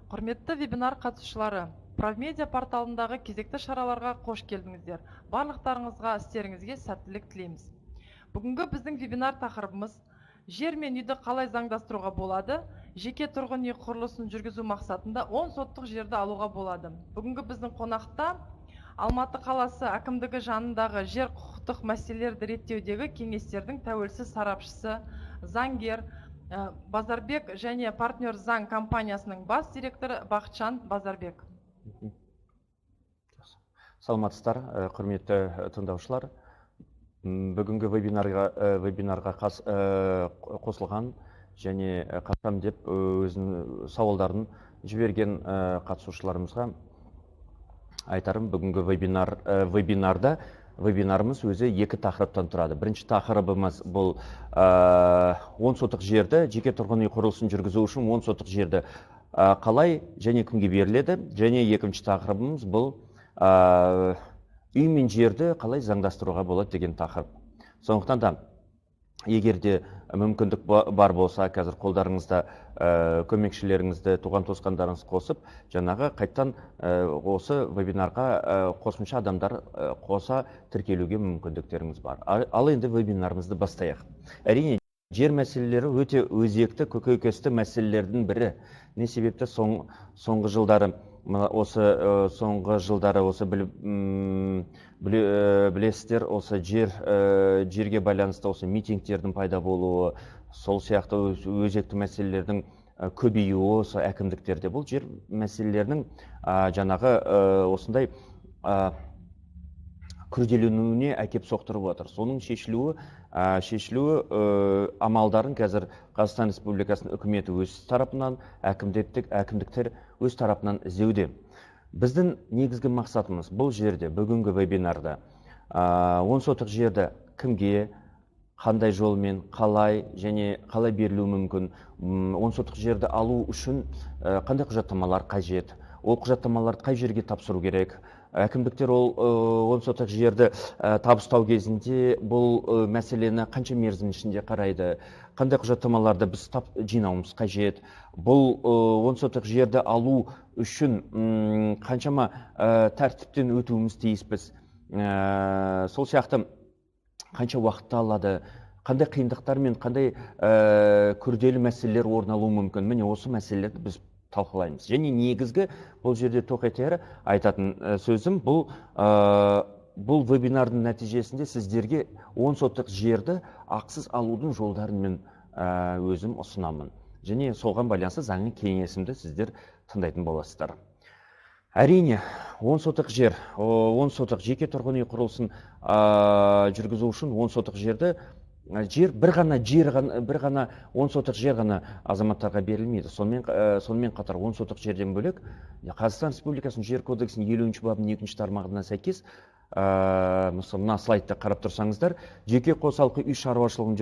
Құрметті вебинар қатысушылары, Правмедиа порталындағы кезекті шараларға қош келдіңіздер. Барлықтарыңызға істеріңізге сәттілік тілейміз. Бүгінгі біздің вебинар тақырыбымыз жер мен үйді қалай заңдастыруға болады, жеке тұрғын үй құрылысын жүргізу мақсатында 10 соттық жерді алуға болады. Бүгінгі біздің қонақта Алматы қаласы әкімдігі жанындағы жер құқықтық мәселелерді реттеудегі кеңестердің тәуелсіз сарапшысы, заңгер Базарбек және партнер заң компаниясының бас директоры Бақытжан Базарбек. Саламатсыздар, құрметті тыңдаушылар. Бүгінгі вебинарға қосылған және қатысам деп өзінің сауалдарын жіберген қатысушыларымызға айтарым, бүгінгі вебинарымыз өзі екі тақырыптан тұрады. Бірінші тақырыбымыз бұл 10 сотық жерді, жеке тұрғын үй құрылысын жүргізу үшін 10 сотық жерді қалай және кімге беріледі. Және екінші тақырыбымыз бұл үй мен жерді қалай заңдастыруға болады деген тақырып. Сондықтан да егер де мүмкіндік бар болса, қазір қолдарыңызда көмекшілеріңізді, туған туысқандарыңыз қосып, жаңағы қайттан осы вебинарға қосымша адамдар қоса тіркелуге мүмкіндіктеріңіз бар. Ал енді вебинарымызды бастайық. Әрине, жер мәселелері өте өзекті, көкейкесті мәселелердің бірі. Не себепті соңғы жылдары білесіздер, осы жерге байланысты осы митингтердің пайда болуы, сол сияқты өзекті мәселелердің көбеюі осы әкімдіктерде. Бұл жер мәселелерінің жаңағы осындай күрделенуіне әкеп соқтырып отыр. Соның шешілуі амалдарын қазір Қазақстан Республикасының үкіметі өз тарапынан, әкімдіктер өз тарапынан іздеуде. Біздің негізгі мақсатымыз бұл жерде, бүгінгі вебинарда 10 сотық жерді кімге, қандай жолмен, қалай және қалай берілуі мүмкін, 10 сотық жерді алу үшін қандай құжаттамалар қажет, ол құжаттамаларды қай жерге тапсыру керек, әкімдіктер ол 10 сотық жерді табыстау кезінде бұл мәселені қанша мерзім ішінде қарайды, қандай құжаттамаларды біз жинауымыз қажет, бұл 10 сотық жерді алу үшін қаншама тәртіптен өтуіміз тиіспіз, сол сияқты қанша уақытты алады, қандай қиындықтар мен қандай күрделі мәселелер орын алуы мүмкін. Міне осы мәселелерді біз талқылаймыз. Және негізгі бұл жерде тоқетері айтатын сөзім, бұл вебинардың нәтижесінде сіздерге 10 сотық жерді ақысыз алудың жолдарын мен өзім ұсынамын. Және соған байланысты заңның кеңесімді сіздер тыңдайтын боласыздар. Әрине, 10 сотық жер, 10 сотық жеке тұрғын үй құрылысын жүргізу үшін 10 сотық жерді бір ғана 10 сотық жер ғана азаматтарға берілмейді. Сонымен қатар 10 сотық жерден бөлек Қазақстан Республикасының жер кодексінің 50-ші бабының 2-ші тармағына сәйкес, мына слайдты қарап тұрсаңыздар, жеке қосалқы үй шаруашылығын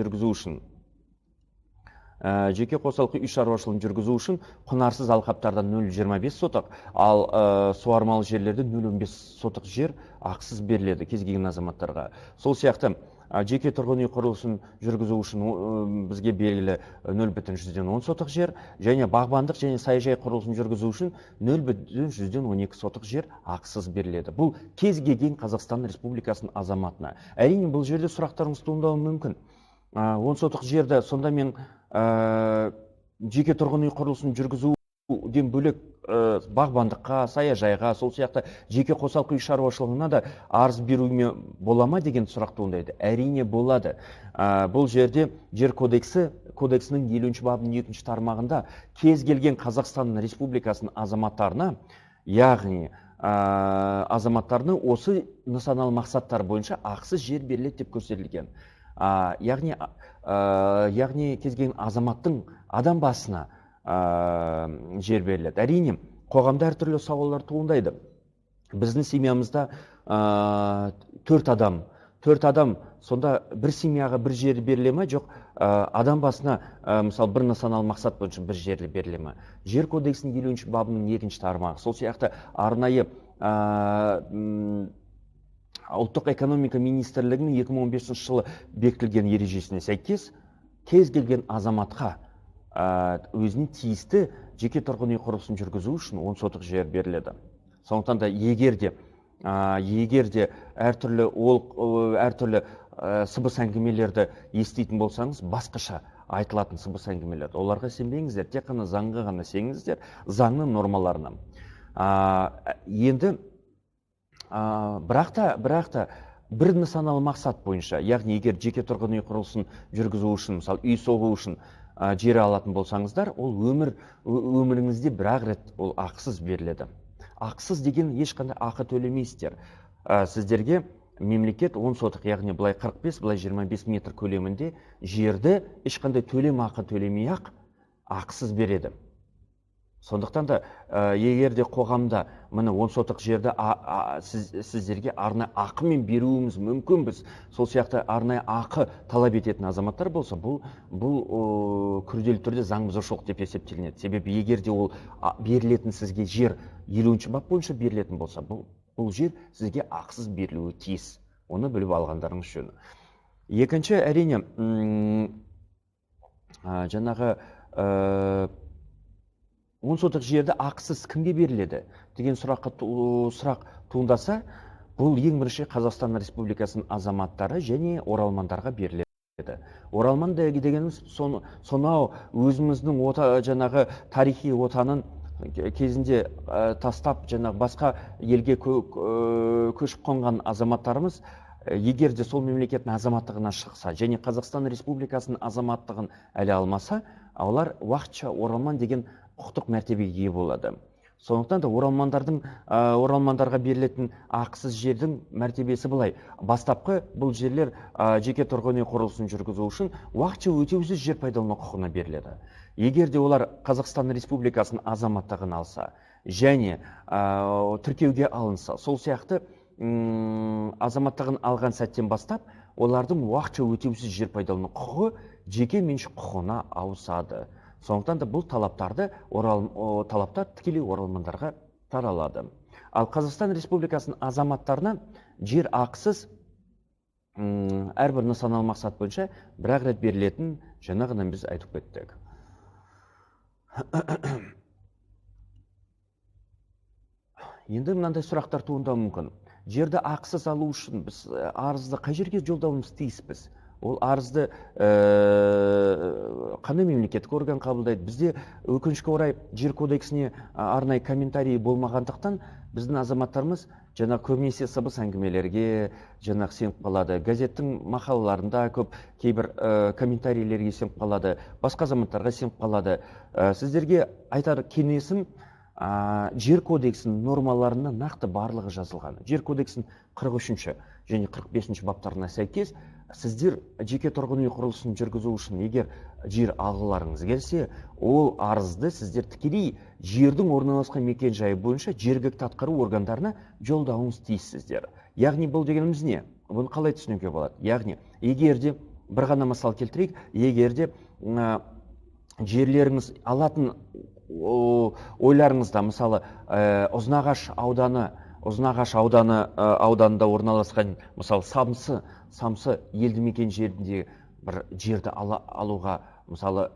жүргізу үшін құнарсыз алқаптардан 0,25 сотық, ал суармалы жерлерде 0,15 сотық жер ақысыз беріледі кез келген азаматтарға. Сол сияқты жеке тұрғын үй құрылысын жүргізу үшін бізге белгілі 0,10 сотық жер, және бағбандық және саяжай құрылысын жүргізу үшін 0,12 сотық жер ақысыз беріледі. Бұл кез келген Қазақстан Республикасының азаматына. Әрине, бұл жерде сұрақтарыңыз туындауы мүмкін. 10 сотық жерді сонда мен жеке тұрғын үй құрылысын жүргізуден бөлек бағбандыққа, саяжайға, сол сияқты жеке қосалқы үй шаруашылығына да арыз беруіме бола ма деген сұрақ туындайды. Әрине болады. Бұл жерде жер кодексінің 50-ші бабының 2-ші тармағында кез келген Қазақстан Республикасының азаматтарына, яғни азаматтарына осы нысаналы мақсаттар бойынша ақысыз жер беріледі деп көрсетілген. Яғни кез келген азаматтың адам басына жер беріледі. Әрине, қоғамда әртүрлі сауалдар туындайды. Біздің семьямызда 4 адам, сонда бір семьяға бір жер беріле ме, жоқ адам басына мысалы бір нысаналы мақсат бойынша бір жер беріле ме. Жер кодексінің 50-ші бабының 2-ші тармағы, сол сияқты арнайы Ұлттық экономика министрлігінің 2015 жылы бекітілген ережесіне сәйкес кез келген азаматқа өзіне тиісті жеке тұрғын үй құрылысын жүргізу үшін 10 сотық жер беріледі. Сондықтан да егер де әртүрлі сыбыс әңгімелерді еститін болсаңыз, басқаша айтылатын сыбыс әңгімелерді, оларға сенбеңіздер, тек қана заңға ғана сеніңіздер, заңның нормаларына. Енді бірақ та бір нысаналы мақсат бойынша, яғни егер жеке тұрғын үй құрылысын жүргізу үшін, мысалы үй соғу үшін жер алатын болсаңыздар, ол өміріңізде бір-ақ рет ол ақысыз беріледі. Ақысыз деген ешқандай ақы төлемейсіздер. Сіздерге мемлекет 10 сотық, яғни былай 45, былай 25 метр көлемінде жерді ешқандай төлем ақы төлемей ақ ақысыз береді. Сондықтан да егер де қоғамда міне 10 сотық жерді сіздерге арнайы ақымен беруіміз мүмкін, біз сол сияқты арнайы ақы талап ететін азаматтар болса, бұл күрделі түрде заң бұзушылық деп есептелінеді. Себебі егер де ол берілетін сізге жер 50-ші бап бойынша берілетін болса, бұл жер сізге ақысыз берілуі тиіс. Оны біліп алғандарыңыз жөн. Екінші, әрине, жаңағы 10 сотық жерді ақысыз кімге беріледі деген сұрақ туындаса, бұл ең бірінші Қазақстан Республикасының азаматтары және оралмандарға беріледі. Оралман дегеніміз сонау өзіміздің жаңағы тарихи отанын кезінде тастап, жаңағы басқа елге көшіп қонған азаматтарымыз, егер де сол мемлекеттің азаматтығынан шықса, және Қазақстан Республикасының азаматтығын әлі алмаса, олар уақытша оралман деген құқықтық мәртебеге ие болады. Сондықтан да оралмандарға берілетін ақысыз жердің мәртебесі былай. Бастапқы бұл жерлер жеке тұрғын үй құрылысын жүргізу үшін уақытша өтеусіз жер пайдалану құқығына беріледі. Егер де олар Қазақстан Республикасының азаматтығын алса және тіркеуге алынса, сол сияқты азаматтығын алған сәттен бастап, олардың уақытша өтеусіз жер пайдалану құқығы жеке меншік құқығына ауысады. Сондықтан да бұл талаптар тікелей оралмандарға таралады. Ал Қазақстан Республикасының азаматтарына жер ақысыз әрбір нысаналы мақсат бойынша бір-ақ рет берілетін, жаңа ғана біз айтып кеттік. Енді мынандай сұрақтар туындауы мүмкін. Жерді ақысыз алу үшін біз арызды қай жерге жолдауымыз тиіспіз? Ол арызды қандай мемлекеттік орган қабылдайды? Бізде өкінішке орай жер кодексіне арнайы комментарий болмағандықтан, біздің азаматтарымыз жаңа көбінесе сыбыс әңгімелерге жаңа сеніп қалады. Газеттің мақалаларында көп кейбір комментарийлерге сеніп қалады, басқа азаматтарға сеніп қалады. Сіздерге айтар кеңесім, жер кодексінің нормаларына нақты барлығы жазылған. Жер кодексінің 43-ші және 45-ші баптарына сәйкес, сіздер жеке тұрғын үй құрылысын жүргізу үшін егер жер алғыларыңыз келсе, ол арызды сіздер тікелей жердің орналасқан мекен жайы бойынша жергілікті атқару органдарына жолдауыңыз тиіссіздер. Яғни бұл дегеніміз не? Бұны қалай түсінуге болады? Яғни, егер де бір ғана мысал келтірейік, егер де жерлеріңіз алатын ойларыңызда, мысалы, Ұзынағаш ауданында орналасқан, мысалы, Самсы елді мекен жерінде бір жерді алуға, мысалы,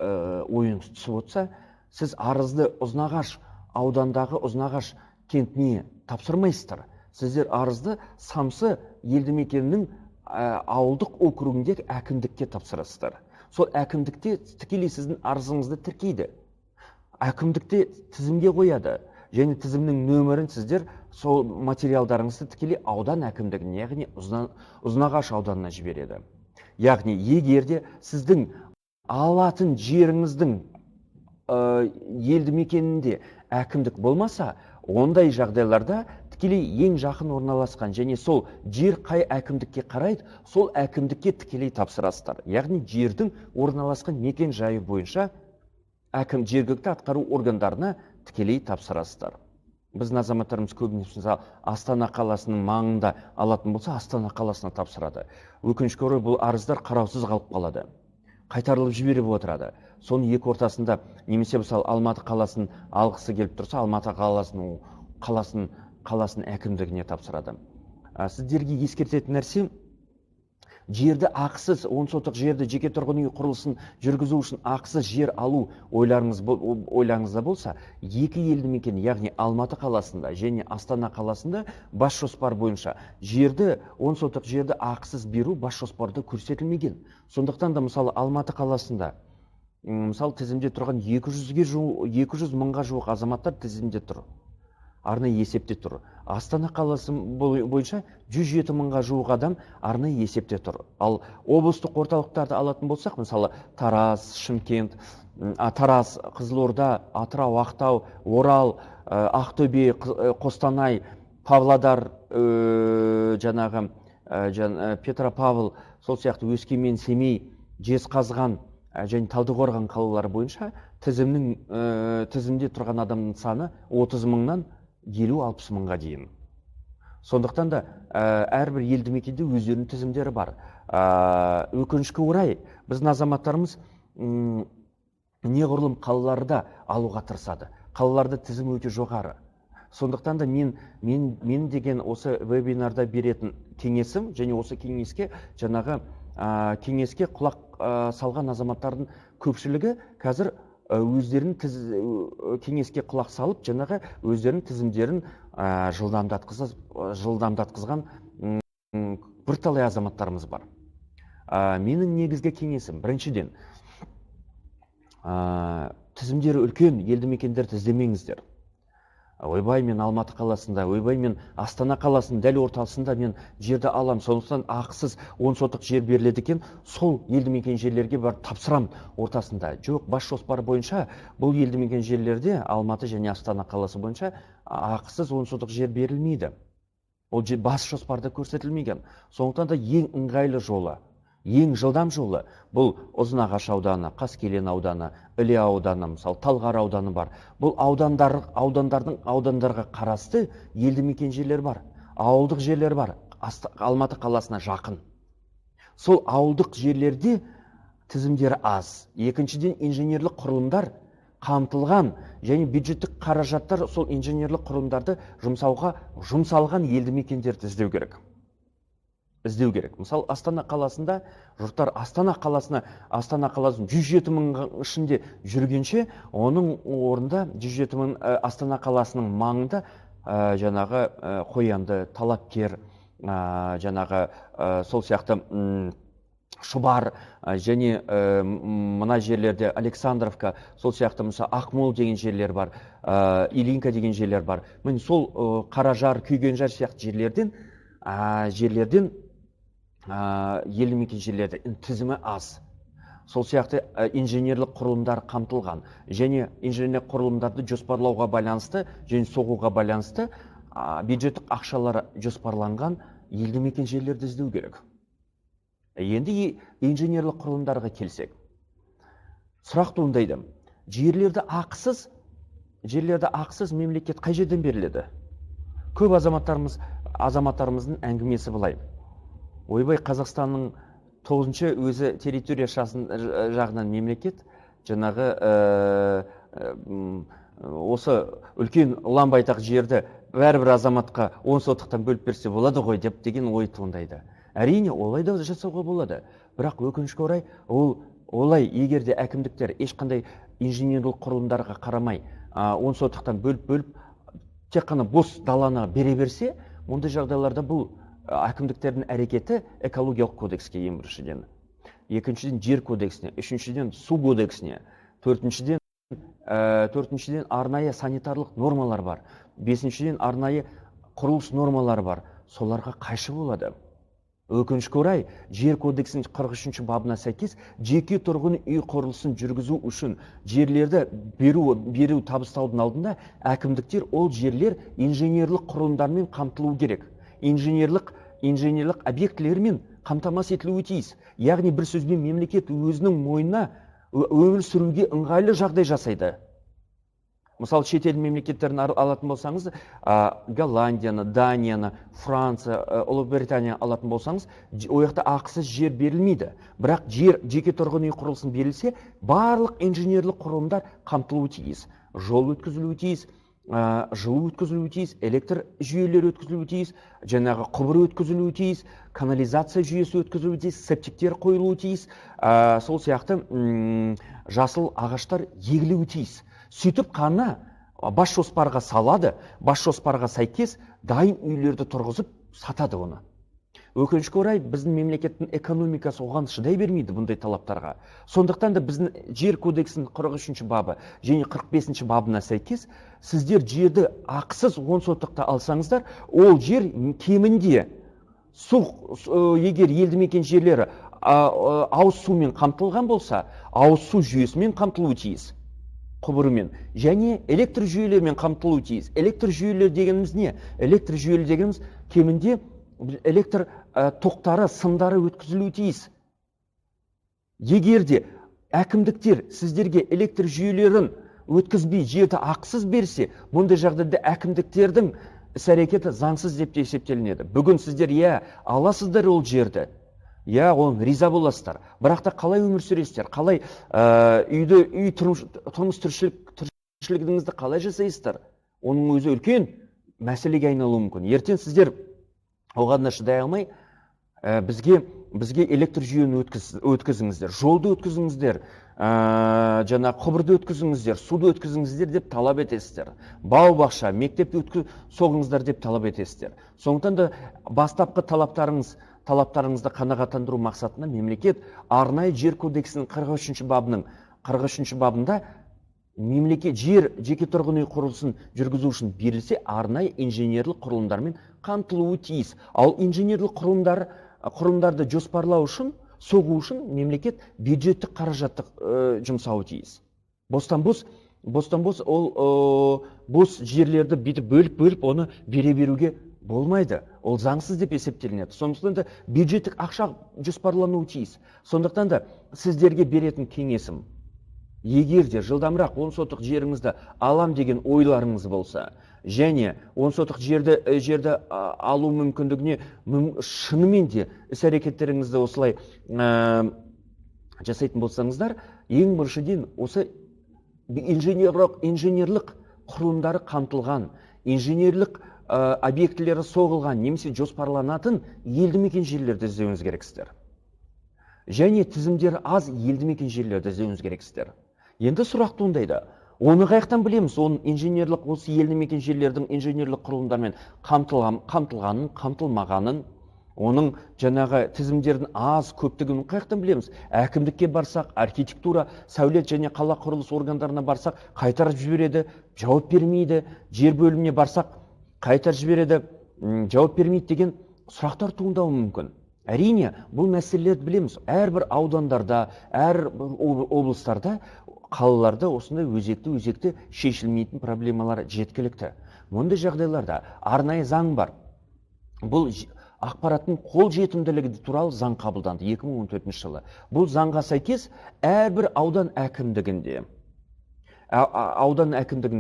ойыңыз түсіп отырса, сіз арызды Ұзынағаш аудандағы Ұзынағаш кентіне тапсырмайсыздар. Сіздер арызды Самсы елді мекенінің ауылдық округіндегі әкімдікке тапсырасыздар. Сол әкімдікте тікелей сіздің арызыңызды тіркейді. Әкімдікте тізімге қояды. Және тізімнің нөмірін сіздер сол материалдарыңызды тікелей аудан әкімдігіне, яғни Ұзынағаш ауданына жібереді. Яғни, егер де сіздің алатын жеріңіздің елді мекенінде әкімдік болмаса, ондай жағдайларда тікелей ең жақын орналасқан және сол жер қай әкімдікке қарайды, сол әкімдікке тікелей тапсырасыздар. Яғни, жердің орналасқан мекен жайы бойынша жергілікті атқару органдарына тікелей тапсырасыздар. Біздің азаматтарымыз көбінесе Астана қаласының маңында алатын болса, Астана қаласына тапсырады. Өкінішке орай бұл арыздар қараусыз қалып қалады. Қайтарылып жіберіп отырады. Соның екі ортасында, немесе мысалы Алматы қаласын алғысы келіп тұрса, Алматы қаласын әкімдігіне тапсырады. Сіздерге ескертетін нәрсе, Жерді ақысыз, 10 сотық жерді жеке тұрғын үй құрылысын жүргізу үшін ақысыз жер алу ойларыңызда болса, екі елді мекен, яғни Алматы қаласында және Астана қаласында бас жоспар бойынша жерді, 10 сотық жерді ақысыз беру бас жоспарда көрсетілмеген. Сондықтан да мысалы Алматы қаласында мысалы тізімде тұрған 200 мыңға жуық азаматтар тізімде тұр. Арнайы есепте тұр. Астана қаласы бойынша 107 мыңға жуық адам арнайы есепте тұр. Ал облыстық орталықтарды алатын болсақ, мысалы Тараз, Шымкент, Тараз, Қызылорда, Атырау, Ақтау, Орал, Ақтөбе, Қостанай, Павлодар, Петропавл, сол сияқты Өскемен, Семей, Жезқазған және Талдықорған қалалары бойынша тізімде тұрған адамның саны 30 мыңнан 50-60 мыңға дейін. Сондықтан да әрбір елді мекенде өздерінің тізімдері бар. Өкінішке орай, біздің азаматтарымыз неғұрлым қалаларда алуға тырысады. Қалаларда тізім өте жоғары. Сондықтан да мен деген осы вебинарда беретін кеңесім, және осы кеңеске кеңеске құлақ салған азаматтардың көпшілігі қазір өздерінің кеңеске құлақ салып, өздерінің тізімдерін жылдамдатқызған бірталай азаматтарымыз бар. Менің негізгі кеңесім, біріншіден, тізімдері үлкен елді мекендерді іздемеңіздер. Ойбай, мен Алматы қаласында, ойбай, мен Астана қаласының дәл ортасында мен жерді алам, сондықтан ақысыз 10 сотық жер беріледі екен, сол елді мекен жерлерге барып тапсырам ортасында. Жоқ, бас жоспар бойынша бұл елді мекен жерлерде Алматы және Астана қаласы бойынша ақысыз 10 сотық жер берілмейді. Ол бас жоспарда көрсетілмеген. Сондықтан да ең ыңғайлы жолы, ең жылдам жолы бұл Ұзынағаш ауданы, Қаскелен ауданы, Іле ауданы, мысалы Талғар ауданы бар. Бұл аудандарға қарасты елді мекен жерлер бар, ауылдық жерлер бар, Алматы қаласына жақын. Сол ауылдық жерлерде тізімдері аз. Екіншіден, инженерлік құрылымдар қамтылған және бюджеттік қаражаттар сол инженерлік құрылымдарды жұмсалған елді мекендерді іздеу керек. Мысалы, Астана қаласында, жұрттар Астана қаласының 107 мыңның ішінде жүргенше, оның орында 107 мың Астана қаласының маңында Қоянды, Талапкер, сол сияқты Шұбар және мына жерлерде Александровка, сол сияқты Ақмол деген жерлер бар, Илинка деген жерлер бар. Мен сол Қаражар, Күйгенжар сияқты жерлерден елді мекен жерлерде тізімі аз. Сол сияқты инженерлік құрылымдар қамтылған және инженерлік құрылымдарды жоспарлауға байланысты және соғуға байланысты бюджеттік ақшалары жоспарланған елді мекен жерлерді іздеу керек. Енді инженерлік құрылымдарға келсек, сұрақ туындайды. Жерлерді ақысыз мемлекет қай жерден беріледі? Көп азаматтарымыздың әңгімесі былай. Ойбай, Қазақстанның 9-шы өзі территория жағынан мемлекет, осы үлкен ұлан-байтақ жерді бәрібір азаматқа 10 сотықтан бөліп берсе болады ғой деген ой туындайды. Әрине, олай да жасауға болады. Бірақ өкінішке орай, олай егерде әкімдіктер ешқандай инженерлік құрылымдарға қарамай 10 сотықтан бөліп тек қана бос даланы бере берсе, мұндай жағдайларда бұл әкімдіктердің әрекеті экологиялық кодекске ең біріншіден. Екіншіден жер кодексіне, үшіншіден су кодексіне, төртіншіден арнайы санитарлық нормалар бар, бесіншіден арнайы құрылыс нормалары бар. Соларға қайшы болады. Өкінішке орай, жер кодексінің 43-ші бабына сәйкес жеке тұрғын үй құрылысын жүргізу үшін жерлерді беру табыстаудың алдында әкімдіктер ол жерлер инженерлік құрылымдармен қамтылуы керек. Инженерлік объектілермен қамтамасыз етілуі тиіс. Яғни бір сөзбен мемлекет өзінің мойнына өмір сүруге ыңғайлы жағдай жасайды. Мысалы, шетел мемлекеттерін алатын болсаңыз, Голландияны, Данияны, Франция, Ұлыбритания алатын болсаңыз, ояқта ақысыз жер берілмейді. Бірақ жеке тұрғын үй құрылысын берілсе, барлық инженерлік құрылымдар қамтылуы тиіс. Жол өткізілуі тиіс, жылу өткізілуі тиіс, электр жүйелері өткізілуі тиіс, жаңағы құбыр өткізілуі тиіс, канализация жүйесі өткізілуі тиіс, септиктер қойылуы тиіс, сол сияқты жасыл ағаштар егілуі тиіс. Сөйтіп қана бас жоспарға салады, бас жоспарға сәйкес дайын үйлерді тұрғызып сатады оны. Өкінішке орай біздің мемлекеттің экономикасы оған шыдай бермейді бұндай талаптарға. Сондықтан да біздің жер кодексінің 43-ші бабы және 45-ші бабына сәйкес сіздер жерді ақысыз 10 сотықта алсаңыздар, ол жер кемінде егер елді мекен жерлері ауыз сумен қамтылған болса, ауыз су жүйесімен қамтылуы тиіс, құбырымен, және электр жүйелерімен қамтылуы тиіс. Электр жүйелері дегеніміз не? Электр жүйелері дегеніміз кемінде электр тоқтары, сымдары өткізілуі тиіс. Егер де әкімдіктер сіздерге электр жүйелерін өткізбей жерді ақысыз берсе, бұндай жағдайда әкімдіктердің іс-әрекеті заңсыз деп есептелінеді. Бүгін сіздер аласыздар ол жерді, оны риза боласыздар. Бірақ та қалай өмір сүресіздер, қалай тұрмыс тіршілігіңізді қалай жасайсыздар? Оның өзі үлкен мәселеге айналуы мүмкін. Ертең сіздер оған шыдай алмай, бізге электр жүйені өткізіңіздер, жолды өткізіңіздер, жаңа құбырды өткізіңіздер, суды өткізіңіздер деп талап етесіздер. Бау-бақша, мектепті соғыңыздар деп талап етесіздер. Сондықтан да бастапқы талаптарыңызды қанағаттандыру мақсатында мемлекет арнайы жер кодексінің 43-ші бабында мемлекет жер жеке тұрғын үй құрылысын жүргізу үшін берілсе, арнайы инженерлік құрылымдармен қамтылуы тиіс. Ал инженерлік құрылымдарды жоспарлау үшін, соғу үшін мемлекет бюджеттік қаражатты жұмсауы тиіс. Бостан бос ол бос жерлерді бүйтіп бөліп оны бере беруге болмайды. Ол заңсыз деп есептелінеді. Сондықтан да бюджеттік ақша жоспарлануы тиіс. Сондықтан да сіздерге беретін кеңесім, егер де жылдамырақ 10 сотық жеріңізді алам деген ойларыңыз болса, және 10 сотық жерді алу мүмкіндігіне шынымен де іс-әрекеттеріңізді осылай жасайтын болсаңыздар, ең біріншіден осы инженерлік құрылымдары қамтылған, инженерлік объектілері соғылған, немесе жоспарланатын елді мекен жерлерді іздеуіңіз керексіздер. Және тізімдері аз елді мекен жерлерді іздеуіңіз керексіздер. Енді сұрақ туындайды. Оны қаяқтан білеміз? Оның инженерлік, осы елді мекен жерлердің инженерлік құрылымдармен қамтылғанын, қамтылмағанын, оның жаңағы тізімдердің аз көптігін қаяқтан білеміз? Әкімдікке барсақ, архитектура, сәулет және қала құрылыс органдарына барсақ, қайтарып жібереді, жауап бермейді. Жер бөліміне барсақ, қайтарып жібереді, жауап бермейді деген сұрақтар туындауы мүмкін. Әрине, бұл мәселелерді білеміз. Әрбір аудандарда, әр облыстарда, қалаларда осындай өзекті шешілмейтін проблемалар жеткілікті. Мұндай жағдайларда арнайы заң бар. Бұл ақпараттың қол жетімділігі туралы заң қабылданды 2014 жылы. Бұл заңға сәйкес әрбір аудан әкімдігінің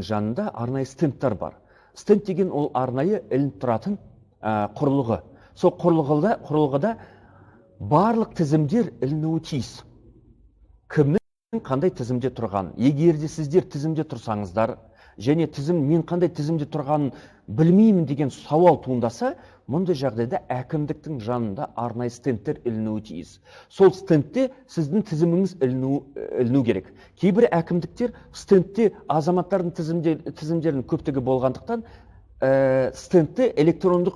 жанында арнайы стендтар бар. Стенд деген ол арнайы ілініп тұратын құрылғы. Сол құрылғыда барлық тізімдер ілінуі тиіс. Кімнің қандай тізімде тұрған? Егер де сіздер тізімде тұрсаңыздар, және мен қандай тізімде тұрғанын білмеймін деген сауал туындаса, мұндай жағдайда әкімдіктің жанында арнайы стендтер ілінуі тиіс. Сол стендте сіздің тізіміңіз іліну керек. Кейбір әкімдіктер стендте азаматтардың тізімдерінің көптігі болғандықтан стендті электрондық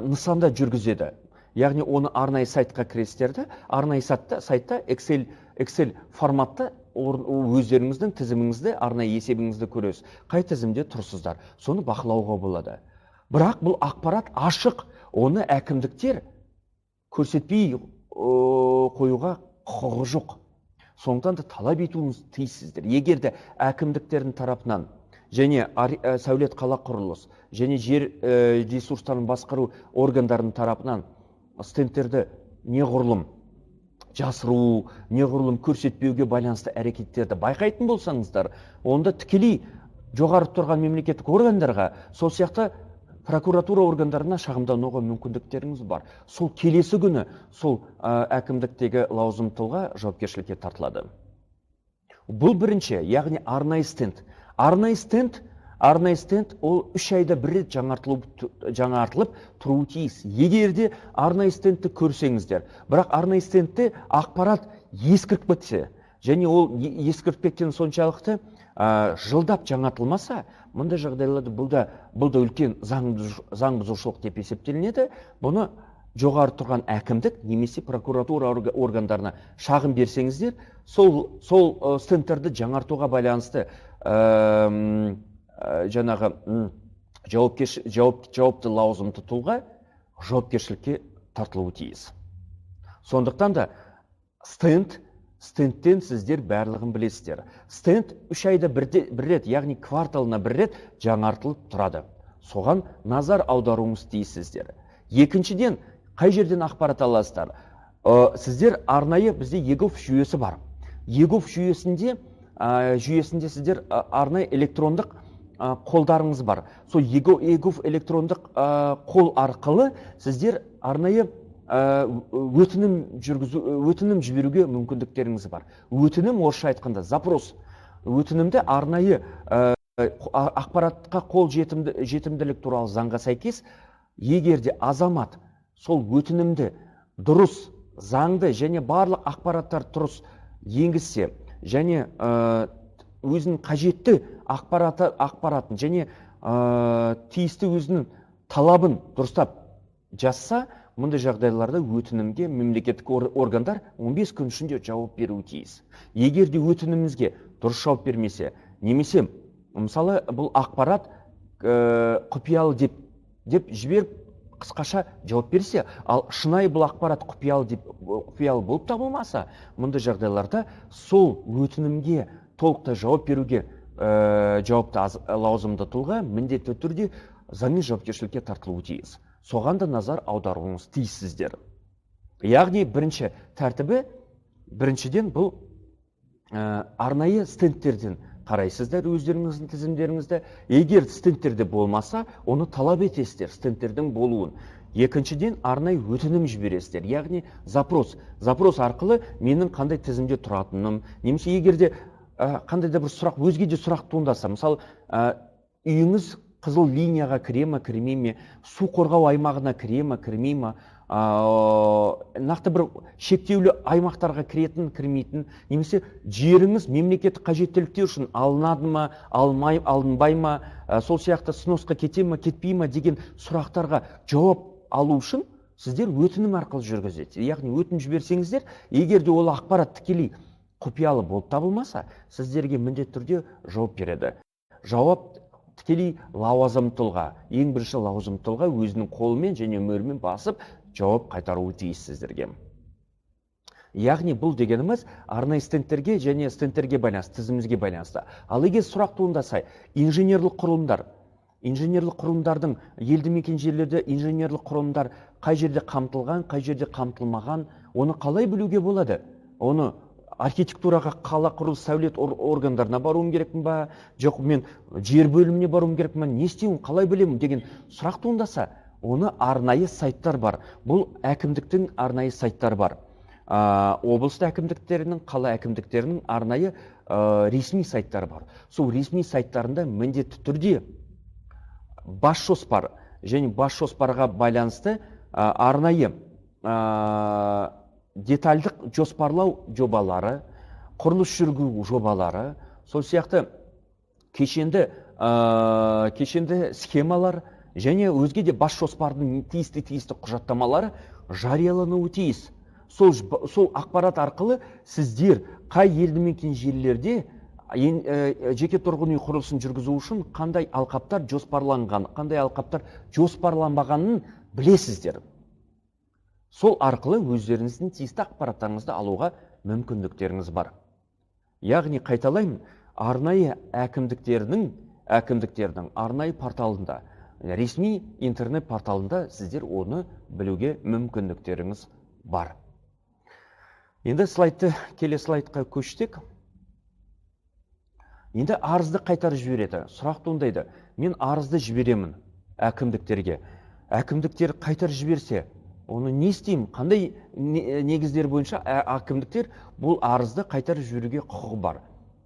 нысанда жүргізеді. Яғни оны арнайы сайтқа кіресіздерді, арнайы сайтта Excel форматта өздеріңіздің тізіміңізді, арнайы есебіңізді көресіз. Қай тізімде тұрсыздар, соны бақылауға болады. Бірақ бұл ақпарат ашық, оны әкімдіктер көрсетпей қоюға құқығы жоқ. Сондықтан да талап етуіңіз тиіссіздер. Егер де әкімдіктердің тарапынан және сәулет қала құрылыс, және жер ресурстарын басқару органдарының тарапынан стендтерді неғұрлым жасыру, неғұрлым көрсетпеуге байланысты әрекеттерді байқайтын болсаңыздар, онда тікелей жоғары тұрған мемлекеттік органдарға, сол сияқты прокуратура органдарына шағымдануға мүмкіндіктеріңіз бар. Сол келесі күні сол әкімдіктегі лауазымды тұлға жауапкершілікке тартылады. Бұл бірінші, яғни арнайы стенд. арнайы стенд ол 3 айда бір рет жаңартылып тұруы тиіс. Егер де арнайы стендті көрсеңіздер, бірақ арнайы стендте ақпарат ескіріп кетсе, және ол ескіріп кеткен соншалықты жылдап жаңартылмаса, мұндай жағдайларда бұл да үлкен заң бұзушылық деп есептелінеді. Бұны жоғары тұрған әкімдік немесе прокуратура органдарына шағым берсеңіздер, сол стендтерді жаңартуға байланысты жаңағы жауапты лауазымды тұлға жауапкершілікке тартылуы тиіс. Сондықтан да стендтен сіздер барлығын білесіздер. Стенд 3 айда бір рет, яғни кварталына бір рет жаңартылып тұрады. Соған назар аударуыңыз тиіссіздер. Екіншіден, қай жерден ақпарат аласыздар? Сіздер арнайы бізде егов жүйесі бар. Егов жүйесінде сіздер арнайы электрондық қолдарыңыз бар. Сол егов электрондық қол арқылы сіздер арнайы өтінім жіберуге мүмкіндіктеріңіз бар. Өтінім орысша айтқанда запрос. Өтінімді арнайы ақпаратқа қол жетімділік туралы заңға сәйкес, егер де азамат сол өтінімді дұрыс, заңды және барлық ақпараттар дұрыс енгізсе, және өзінің қажетті ақпаратын және тиісті өзінің талабын дұрыстап жазса, мұндай жағдайларда өтінімге мемлекеттік органдар 15 күн ішінде жауап беруі тиіс. Егер де өтінімізге дұрыс жауап бермесе, немесе мысалы бұл ақпарат құпиялы деп жіберіп қысқаша жауап берсе, ал шынайы бұл ақпарат құпиялы болып табылмаса, мұндай жағдайларда сол өтінімге толықтай жауап беруге жауапты лауазымды тұлға міндетті түрде заңмен жауапкершілікке тартылуы тиіс. Соған да назар аударуыңыз тиіссіздер. Яғни біріншіден бұл арнайы стендтерден қарайсыздар өздеріңіздің тізімдеріңізді. Егер стендтерде болмаса, оны талап етесіздер стендтердің болуын. Екіншіден, арнайы өтінім жібересіздер, яғни запрос арқылы менің қандай тізімде тұратыным, немесе егерде қандай да бір сұрақ, өзге де сұрақ туындаса, мысалы үйіңіз қызыл линияға кіре ме, кірмей ме, су қорғау аймағына кіре ме, кірмей ме, нақты бір шектеулі аймақтарға кіретін, кірмейтін, немесе жеріңіз мемлекеттік қажеттіліктер үшін алынады ма, алынбай ма, сол сияқты сносқа кете ме, кетпей ме деген сұрақтарға жауап алу үшін сіздер өтінім арқылы жүргізеді. Яғни өтінім жіберсеңіздер, егер де ол ақпарат тікелей құпиялы болып табылмаса, сіздерге міндетті түрде жауап береді. Жауап тікелей лауазым тұлға, ең бірінші лауазым тұлға өзінің қолымен және мөрімен басып жауап қайтаруы тиіс сіздерге. Яғни бұл дегеніміз арнайы стендтерге және стендтерге байланысты, тізімімізге байланысты. Ал егер сұрақ туындаса, инженерлік құрылымдардың елді мекен жерлерде инженерлік құрылымдар қай жерде қамтылған, қай жерде қамтылмаған, оны қалай білуге болады? Оны архитектураға, қала құрылыс сәулет органдарына баруым керекпін ба, жоқ мен жер бөліміне баруым керекпін ба, не істеймін, қалай білемін деген сұрақ туындаса, оны арнайы сайттар бар. Бұл әкімдіктің арнайы сайттар бар. Облыс әкімдіктерінің, қала әкімдіктерінің арнайы ресми сайттары бар. Сол ресми сайттарында міндетті түрде бас жоспар және бас жоспарға байланысты арнайы детальдық жоспарлау жобалары, құрылыс жүргізу жобалары, сол сияқты кешенді схемалар және өзге де бас жоспардың тиісті құжаттамалары жариялануы тиіс. Сол ақпарат арқылы сіздер қай елді мекен жерлерде жеке тұрғын үй құрылысын жүргізу үшін қандай алқаптар жоспарланған, қандай алқаптар жоспарланбағанын білесіздер. Сол арқылы өздеріңіздің тиісті ақпараттарыңызды алуға мүмкіндіктеріңіз бар. Яғни қайталаймын, арнайы әкімдіктердің арнайы порталында, ресми интернет порталында сіздер оны білуге мүмкіндіктеріңіз бар. Енді келесі слайдқа көштік. Енді арызды қайтарып жібереді. Сұрақ туындайды. Мен арызды жіберемін әкімдіктерге. Әкімдіктер қайтарып жіберсе, оны не істеймін? Қандай негіздер бойынша әкімдіктер бұл арызды қайтарып жіберуге құқығы бар?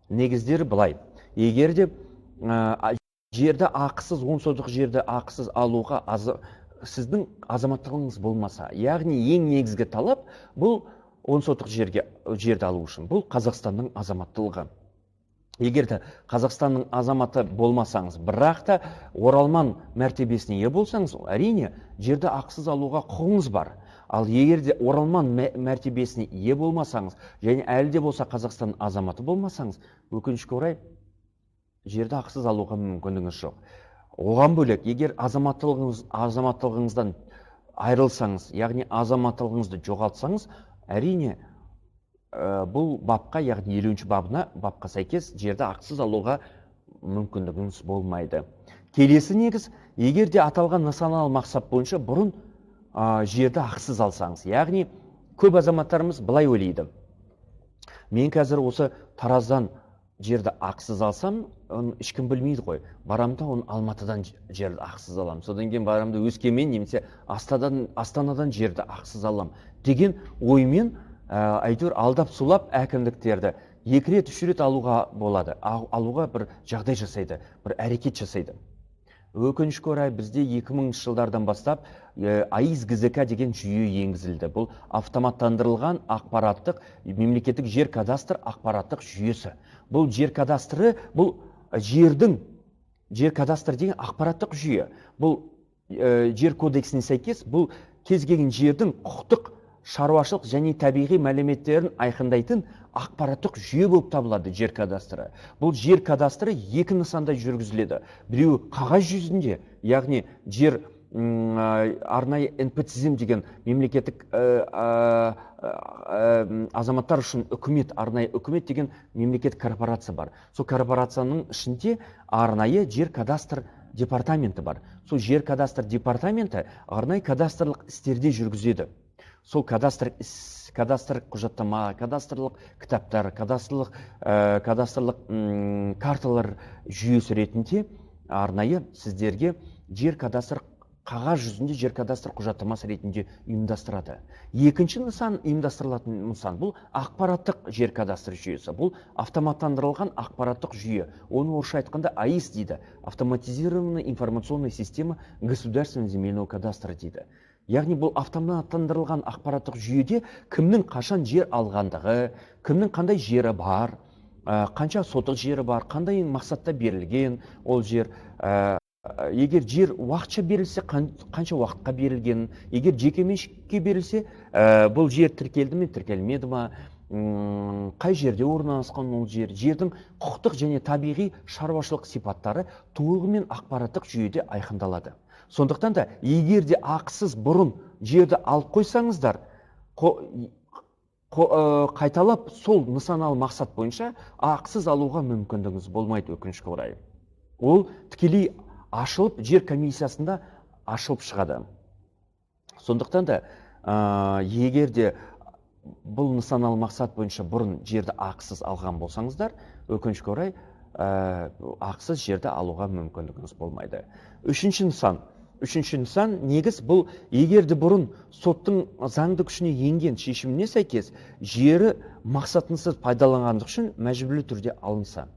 Негіздері былай. Егер де жерді ақысыз, 10 сотық жерді ақысыз алуға сіздің азаматтығыңыз болмаса, яғни ең негізгі талап бұл 10 сотық жерді алу үшін, бұл Қазақстанның азаматтылығы. Егер де Қазақстанның азаматы болмасаңыз, бірақ та оралман мәртебесіне ие болсаңыз, әрине жерді ақысыз алуға құқыңыз бар. Ал егер де оралман мәртебесіне ие болмасаңыз, және әлі де болса Қазақстанның азаматы болмасаңыз, өкінішке орай жерді ақысыз алуға мүмкіндігіңіз жоқ. Оған бөлек, егер азаматтылығыңыздан айырылсаңыз, яғни азаматтылығыңызды жоғалтсаңыз, әрине бұл бапқа, яғни 50-ші бапқа сәйкес жерді ақысыз алуға мүмкіндігіңіз болмайды. Келесі негіз, егер де аталған нысаналы мақсат бойынша бұрын жерді ақысыз алсаңыз, яғни көп азаматтарымыз былай ойлайды. Мен қазір осы Тараздан жерді ақысыз алсам, оны ешкім білмейді ғой. Барамда оны Алматыдан жерді ақысыз алам. Содан кейін барамда Өскемен немесе Астанадан жерді ақысыз алам деген оймен әйтеуір алдап сулап әкімдіктерді 2 рет, 3 рет алуға болады. Алуға бір жағдай жасайды, бір әрекет жасайды. Өкінішке орай бізде 2000 жылдардан бастап АИС ГЗК деген жүйе енгізілді. Бұл автоматтандырылған ақпараттық мемлекеттік жер кадастр ақпараттық жүйесі. Бұл жер кадастры, бұл жер кадастр деген ақпараттық жүйе. Бұл жер кодексіне сәйкес, бұл кез келген жердің құқықтық, шаруашылық және табиғи мәліметтерін айқындайтын ақпараттық жүйе болып табылады жер кадастры. Бұл жер кадастры 2 нысанда жүргізіледі. Біреуі қағаз жүзінде, яғни жер арнайы НП-тізім деген мемлекеттік азаматтар үшін арнайы үкімет деген мемлекеттік корпорация бар. Сол корпорацияның ішінде арнайы жер кадастр департаменті бар. Сол жер кадастр департаменті арнайы кадастрлық істерде жүргізеді. Сол кадастрлық құжаттама, кадастрлық кітаптар, кадастрлық карталар жүйесі ретінде арнайы сіздерге жер кадастр қағаз жүзінде жер кадастр құжаттамасы ретінде ұйымдастырады. Екінші нысан ұйымдастырылатын нысан бұл ақпараттық жер кадастр жүйесі. Бұл автоматтандырылған ақпараттық жүйе. Оны орысша айтқанда АИС дейді. Автоматизированная информационная система государственного земельного кадастра дейді. Яғни бұл автоматтандырылған ақпараттық жүйеде кімнің қашан жер алғандығы, кімнің қандай жері бар, қанша сотық жері бар, қандай мақсатта берілген ол жер, егер жер уақытша берілсе, қанша уақытқа берілген, егер жекеменшікке берілсе, бұл жер тіркелді ме, тіркелмеді ме, қай жерде орналасқан ол жер, жердің құқықтық және табиғи шаруашылық сипаттары толығымен ақпараттық жүйеде айқындалады. Сондықтан да, егер де ақысыз бұрын жерді алып қойсаңыздар, қайталап сол нысаналы мақсат бойынша ақысыз алуға мүмкіндігіңіз болмайды, өкінішке орай. Ол тікелей ашылып, жер комиссиясында ашылып шығады. Сондықтан да, егер де бұл нысаналы мақсат бойынша бұрын жерді ақысыз алған болсаңыздар, өкінішке орай ақысыз жерді алуға мүмкіндігіңіз болмайды. Үшінші нысан негіз бұл, егер де бұрын соттың заңды күшіне енген шешіміне сәйкес жері мақсатынсыз пайдаланғандық үшін мәжбүрлі түрде алынса.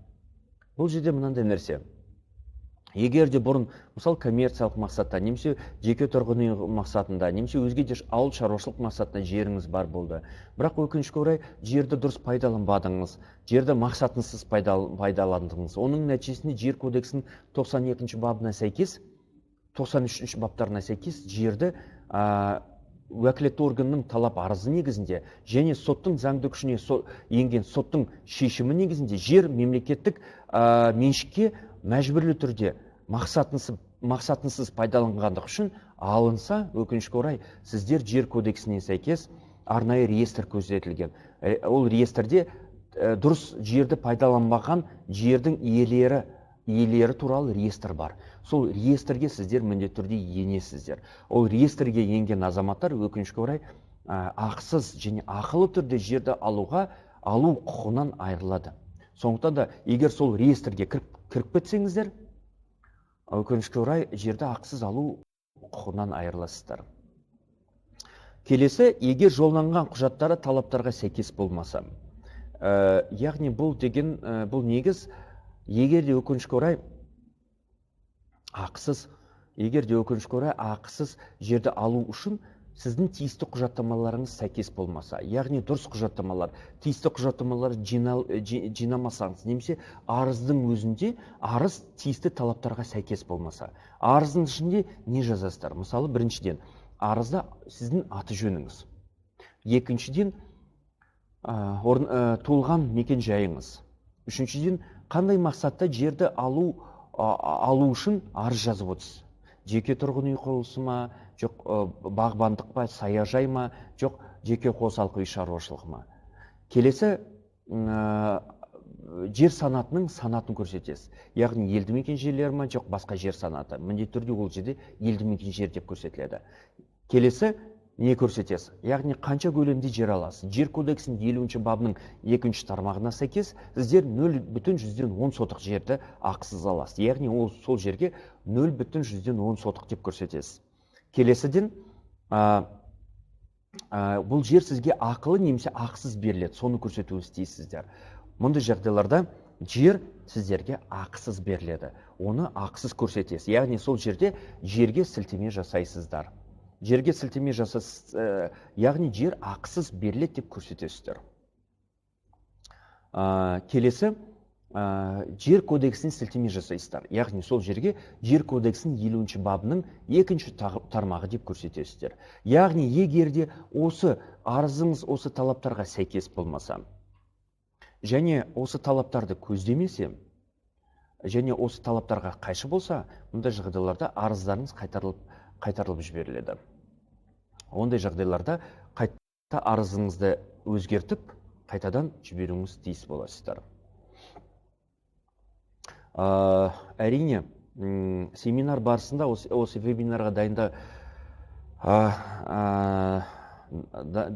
Бұл жерде мынандай нәрсе. Егер де бұрын, мысалы, коммерциялық мақсатта, немесе жеке тұрғын үй мақсатында, немесе өзге де ауыл шаруашылық мақсатында жеріңіз бар болды. Бірақ өкінішке орай жерді дұрыс пайдаланбадыңыз, жерді мақсатынсыз пайдаландыңыз. Оның нәтижесінде жер кодексінің 92-ші бабына сәйкес, 93-ші баптарына сәйкес жерді уәкілетті органның талап арызы негізінде және соттың заңды күшіне енген соттың шешімі негізінде жер мемлекеттік меншікке мәжбүрлі түрде мақсатынсыз пайдаланғандық үшін алынса, өкінішке орай, сіздер жер кодексіне сәйкес арнайы реестр көзетілген. Ол реестрде дұрыс жерді пайдаланбаған жердің иелері туралы реестр бар. Сол реестрге сіздер міндетті түрде енесіздер. Ол реестрге енген азаматтар өкінішке орай ақысыз және ақылы түрде жерді алу құқығынан айырылады. Сондықтан да, егер сол реестрге кіріп кетсеңіздер, өкінішке орай жерді ақысыз алу құқығынан айырыласыздар. Келесі, егер жолданған құжаттары талаптарға сәйкес болмаса. Яғни бұл негіз, егер де өкінішке орай ақысыз, егер де өкінішке орай ақысыз жерді алу үшін сіздің тиісті құжаттамаларыңыз сәйкес болмаса, яғни дұрыс құжаттамалар, тиісті құжаттамалар жинамасаңыз, немесе арыздың өзінде арыз тиісті талаптарға сәйкес болмаса, арыздың ішінде не жазасыздар? Мысалы, біріншіден, арызда сіздің аты жөніңіз, екіншіден, туылған мекен жайыңыз, үшіншіден, қандай мақсатта жерді алу үшін арыз жазып отырсыз? Жеке тұрғын үй құрылысы ма, жоқ бағбандық па, саяжай ма, жоқ жеке қосалқы үй шаруашылығы ма? Келесі, жер санатының санатын көрсетесіз. Яғни елді мекен жерлер ма, жоқ басқа жер санаты. Міндетті түрде ол жерде елді мекен жер деп көрсетіледі. Келесі, не көрсетесіз? Яғни қанша көлемде жер аласыз? Жер кодексінің 50-ші бабының 2-ші тармағына сәйкес сіздер 0,10 сотық жерді ақысыз аласыз. Яғни сол жерге 0,10 сотық деп көрсетесіз. Келесіден, бұл жер сізге ақылы немесе ақысыз беріледі, соны көрсетуіңіз тиіссіздер. Мұндай жағдайларда жер сіздерге ақысыз беріледі, оны ақысыз көрсетесіз. Яғни сол жерде жерге сілтеме жасайсыздар. Жерге сілтеме жасасыз, яғни жер ақысыз беріледі деп көрсетесіздер. Келесі, жер кодексіне сілтеме жасайсыздар. Яғни сол жерге жер кодексінің 50-ші бабының 2-ші тармағы деп көрсетесіздер. Яғни егерде осы арызыңыз осы талаптарға сәйкес болмаса, және осы талаптарды көздемесе, және осы талаптарға қайшы болса, мұндай жағдайларда арыздарыңыз қайтарылып жіберіледі. Ондай жағдайларда қайта арызыңызды өзгертіп, қайтадан жіберуіңіз тиіс боласыздар. Әрине, семинар барысында, осы вебинарға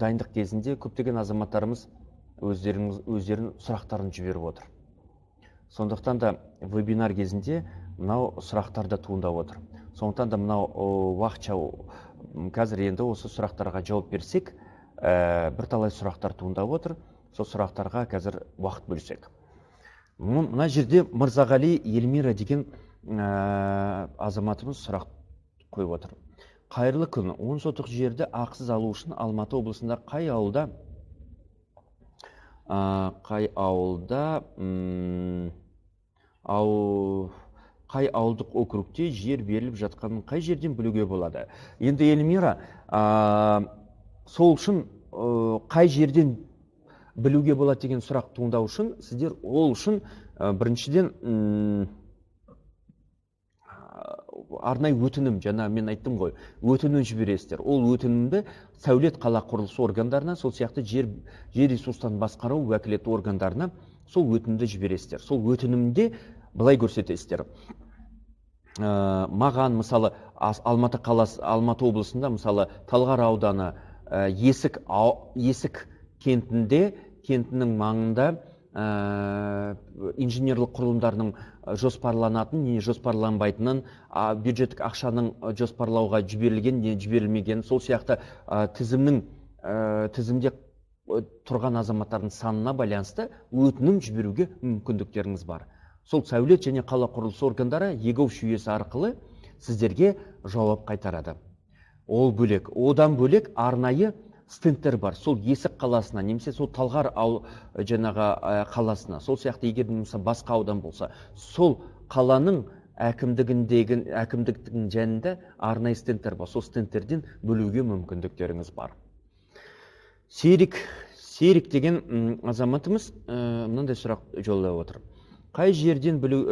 дайындық кезінде көптеген азаматтарымыз өздерінің сұрақтарын жіберіп отыр. Сондықтан да вебинар кезінде мынау сұрақтар да туындап отыр. Сондықтан да мынау уақытша қазір енді осы сұрақтарға жауап берсек, бірталай сұрақтар туындап отыр. Сол сұрақтарға қазір уақыт бөлсек. Мына жерде Мырзағали Елмира деген азаматымыз сұрақ қойып отыр. Қайырлы күн, 10 сотық жерді ақысыз алу үшін Алматы облысында қай ауылдық округте жер беріліп жатқанын қай жерден білуге болады? Енді Елмира, сол үшін қай жерден білуге болады деген сұрақ туындау үшін, сіздер ол үшін біріншіден арнайы өтінім, жаңа мен айттым ғой, өтінім жібересіздер. Ол өтінімді сәулет қала құрылысы органдарына, сол сияқты жер ресурстарын басқару уәкілетті органдарына сол өтінімді жібересіздер. Сол өтінімде былай көрсетесіздер. Маған, мысалы, Алматы облысында, мысалы, Талғар ауданы Есік кентінің маңында инженерлік құрылымдарының жоспарланатын, не жоспарланбайтынын, бюджеттік ақшаның жоспарлауға жіберілген, не жіберілмеген, сол сияқты тізімде тұрған азаматтардың санына байланысты өтінім жіберуге мүмкіндіктеріңіз бар. Сол сәулет және қала құрылысы органдары егов жүйесі арқылы сіздерге жауап қайтарады. Ол бөлек. Одан бөлек арнайы стендтер бар. Сол Есік қаласына, немесе сол Талғар қаласына, сол сияқты егер басқа аудан болса, сол қаланың әкімдіктің жанында арнайы стендтер бар. Сол стендтерден бөлуге мүмкіндіктеріңіз бар. Серік деген азаматымыз мынандай сұрақ жолдап отыр. Қай жерден білу,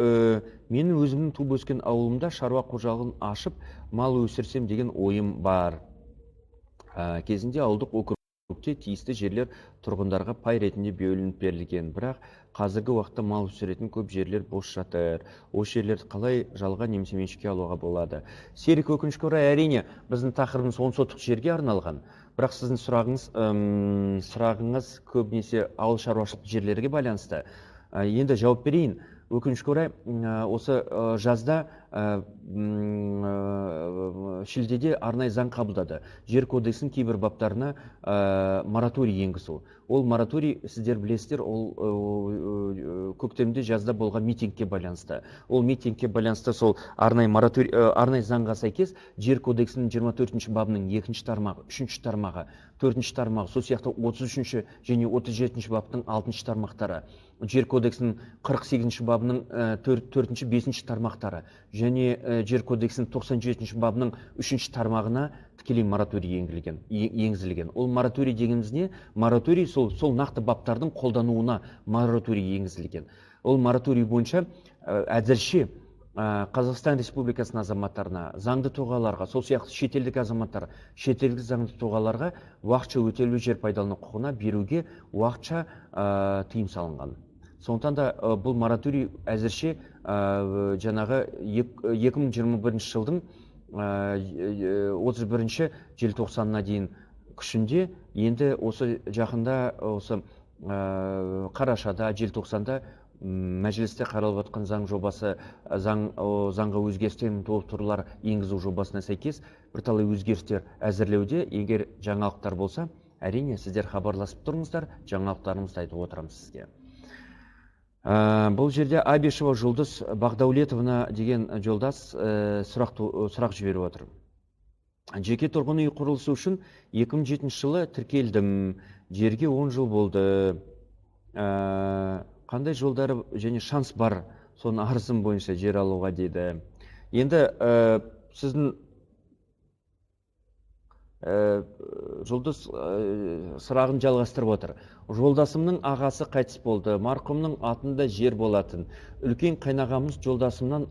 менің өзімнің туып өскен ауылымда шаруа қожалығын ашып, мал өсірсем деген ойым бар. Кезінде ауылдық округте тиісті жерлер тұрғындарға пай ретінде бөлініп берілген, бірақ қазіргі уақытта мал өсіретін көп жерлер бос жатыр. Осы жерлерді қалай жалға немесе меншікке алуға болады? Серік, өкінішке орай, әрине біздің тақырыбымыз 10 сотық жерге арналған, бірақ сіздің сұрағыңыз көбінесе ауыл шаруашылық жерлерге байланысты. Енді жауап берейін. Өкінішке орай, осы жазда шілдеде арнайы заң қабылдады. Жер кодексінің кейбір баптарына мораторий енгізу. Ол мораторий, сіздер білесіздер, ол көктемде жазда болған митингке байланысты. Ол митингке байланысты сол арнайы заңға сәйкес жер кодексінің 24 бабының 2 тармағы, 3 тармағы, 4 тармағы, сол сияқты 33 және 37 баптың 6 тармақтары, жер кодексінің 48 бабының 4-5 тармақтары және жер кодексінің 97 бабының 3 тармағына тікелей мораторий енгізілген. Ол мораторий дегеніміз не? Мораторий сол нақты баптардың қолдануына мораторий енгізілген. Ол мораторий бойынша әзірше Қазақстан Республикасының азаматтарына, заңды тұлғаларға, сол сияқты шетелдік азаматтар, шетелдік заңды тұлғаларға уақытша өтеулі жер пайдалану құқығына беруге уақытша тыйым салынған. Сондықтан да бұл мораторий әзірше жаңағы 2021 жылдың 31 желтоқсанына дейін күшінде, енді осы жақында осы қарашада, желтоқсанда мәжілісте қаралып жатқан заң жобасы, заңға өзгерістер мен толықтырулар енгізу жобасына сәйкес бірталай өзгерістер әзірлеуде. Егер жаңалықтар болса, әрине сіздер хабарласып тұрыңыздар, жаңалықтарымызды айтып отырамыз сізге. Бұл жерде Абишева Жұлдыз Бағдаулетовна деген жолдас сұрақ жіберіп отыр. Жеке тұрғын үй құрылысы үшін 2007 жылы тіркелдім, жерге 10 жыл болды. Қандай жолдары және шанс бар соны арызым бойынша жер алуға дейді. Енді сіздің Жұлдыз сұрағын жалғастырып отыр. Жолдасымның ағасы қайтыс болды. Марқұмның атында жер болатын. Үлкен қайнағамыз жолдасымның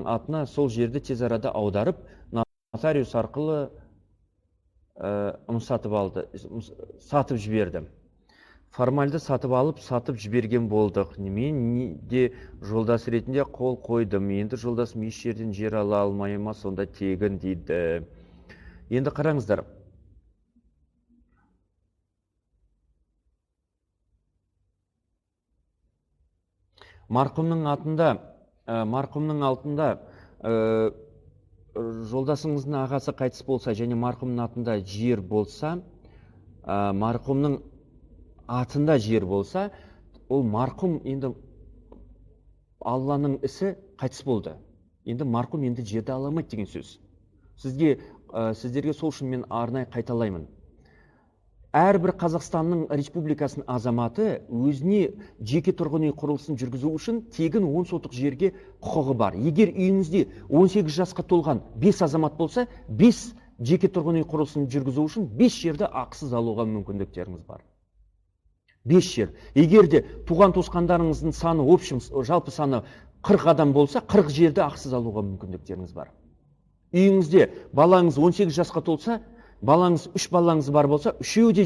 атына сол жерді тез арада аударып, нотариус арқылы сатып жіберді. Формальды сатып алып, сатып жіберген болдық. Мен де жолдас ретінде қол қойдым. Енді жолдасым еш жерден жер ала алмай ма, сонда тегін дейді. Енді қараңыздар. Марқұмның алтында жолдасыңыздың ағасы қайтыс болса және марқұмның атында жер болса, марқұмның атында жер болса, ол марқұм енді Алланың ісі қайтыс болды. Енді марқұм енді жерді аламайды деген сөз. Сіздерге сол үшін мен арнайы қайталаймын. Әрбір Қазақстанның республикасының азаматы өзіне жеке тұрғын үй құрылысын жүргізу үшін тегін 10 сотық жерге құқығы бар. Егер үйіңізде 18 жасқа толған 5 азамат болса, 5 жеке тұрғын үй құрылысын жүргізу үшін 5 жерді ақысыз алуға мүмкіндіктеріңіз бар. 5 жер. Егер де туған туысқандарыңыздың саны, жалпы саны 40 адам болса, 40 жерді ақысыз алуға мүмкіндіктеріңіз бар. Үйіңізде балаңыз 18 жасқа толса, балаңыз 3 балаңыз бар болса, үшеуі де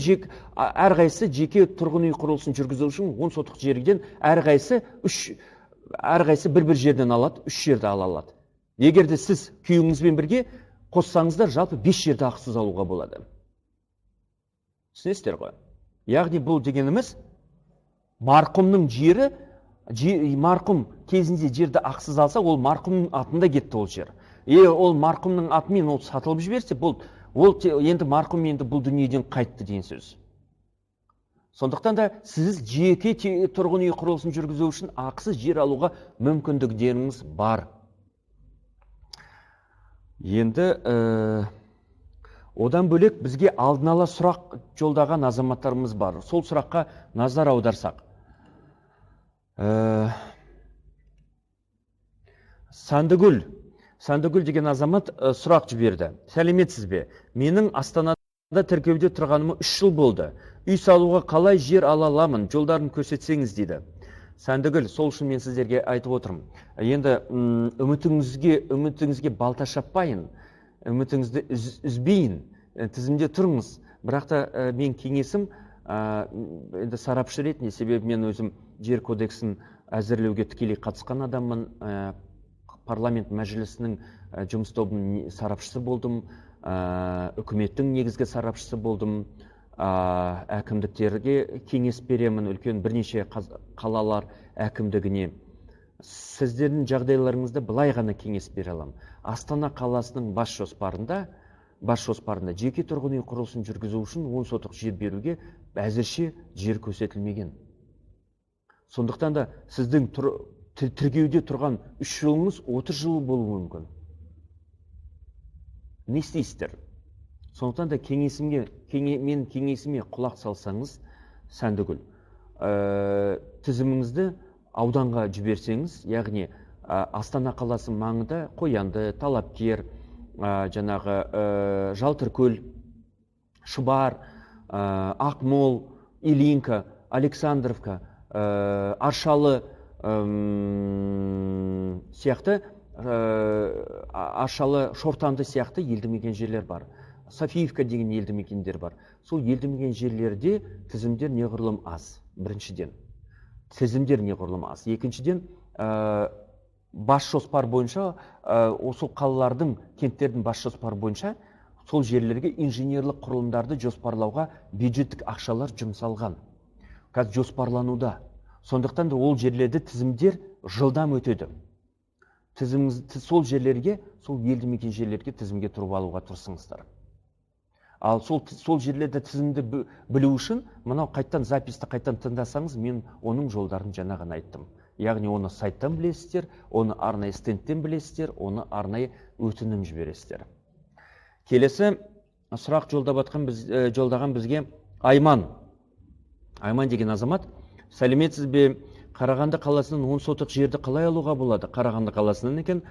әрқайсысы жеке тұрғын үй құрылысын жүргізу үшін 10 сотық жерден әрқайсысы бір жерден алады, 3 жерді ала алады. Егер де сіз күйеуіңізбен бірге қоссаңыздар, жалпы 5 жерді ақысыз алуға болады. Түсінесіздер ғой? Яғни бұл дегеніміз марқұмның жері, марқұм кезінде жерді ақысыз алса, ол марқұмның атында кетті ол жер. Ол марқұмның атымен ол сатылып жіберсе, енді марқұм енді бұл дүниеден қайтты деген сөз. Сондықтан да сіз жеке тұрғын үй құрылысын жүргізу үшін ақысыз жер алуға мүмкіндіктеріңіз бар. Енді одан бөлек бізге алдын ала сұрақ жолдаған азаматтарымыз бар. Сол сұраққа назар аударсақ. Сандыгүл деген азамат сұрақ жіберді. Сәлеметсіз бе? Менің Астанада тіркеуде тұрғаныма 3 жыл болды. Үй салуға қалай жер ала аламын? Жолдарын көрсетсеңіз дейді. Сандыгүл, сол үшін мен сіздерге айтып отырмын. Енді үмітіңізге балта шаппайын, үмітіңізді үзбейін, тізімде тұрыңыз. Бірақ та мен кеңесім, енді сарапшы ретінде, себебі мен өзім жер кодексін әзірлеуге тікелей қатысқан адаммын. Парламент мәжілісінің жұмыс тобының сарапшысы болдым, үкіметтің негізгі сарапшысы болдым, әкімдіктерге кеңес беремін, үлкен бірнеше қалалар әкімдігіне. сіздердің жағдайларыңызда былай ғана кеңес бере аламын. Астана қаласының бас жоспарында жеке тұрғын үй құрылысын жүргізу үшін 10 сотық жер беруге әзірше жер көрсетілмеген. Сондықтан да сіздің тіркеуде тұрған 3 жылыңыз 30 жыл болуы мүмкін. Не істейсіздер? Сондықтан да мен кеңесіме құлақ салсаңыз, Сәндігүл, тізіміңізді ауданға жіберсеңіз, яғни Астана қаласы маңында Қоянды, Талапкер, жаңағы Жалтыркөл, Шұбар, Ақмол, Илинка, Александровка, Аршалы сияқты, Аршалы, Шортанды сияқты елді мекен жерлер бар. Софиевка деген елді мекендер бар. Сол елді мекен жерлерде тізімдер неғұрлым аз. Біріншіден, тізімдер неғұрлым аз. Екіншіден, бас жоспар бойынша, осы қалалардың, кенттердің бас жоспар бойынша сол жерлерге инженерлік құрылымдарды жоспарлауға бюджеттік ақшалар жұмсалған. Қазір жоспарлануда. Сондықтан да ол жерлерде тізімдер жылдам өтеді. Сол жерлерге, сол елді мекен жерлерге тізімге тұрып алуға тырысыңыздар. Ал сол жерлерде тізімді білу үшін, мынау қайттан записті қайттан тыңдасаңыз, мен оның жолдарын жаңа ғана айттым. Яғни оны сайттан білесіздер, оны арнайы стендтен білесіздер, оны арнайы өтінім жібересіздер. Келесі сұрақ жолдаған бізге Айман деген азамат. Сәлеметсіз бе? Қарағанды қаласының 10 сотық жерді қалай алуға болады? Қарағанды қаласынан екен.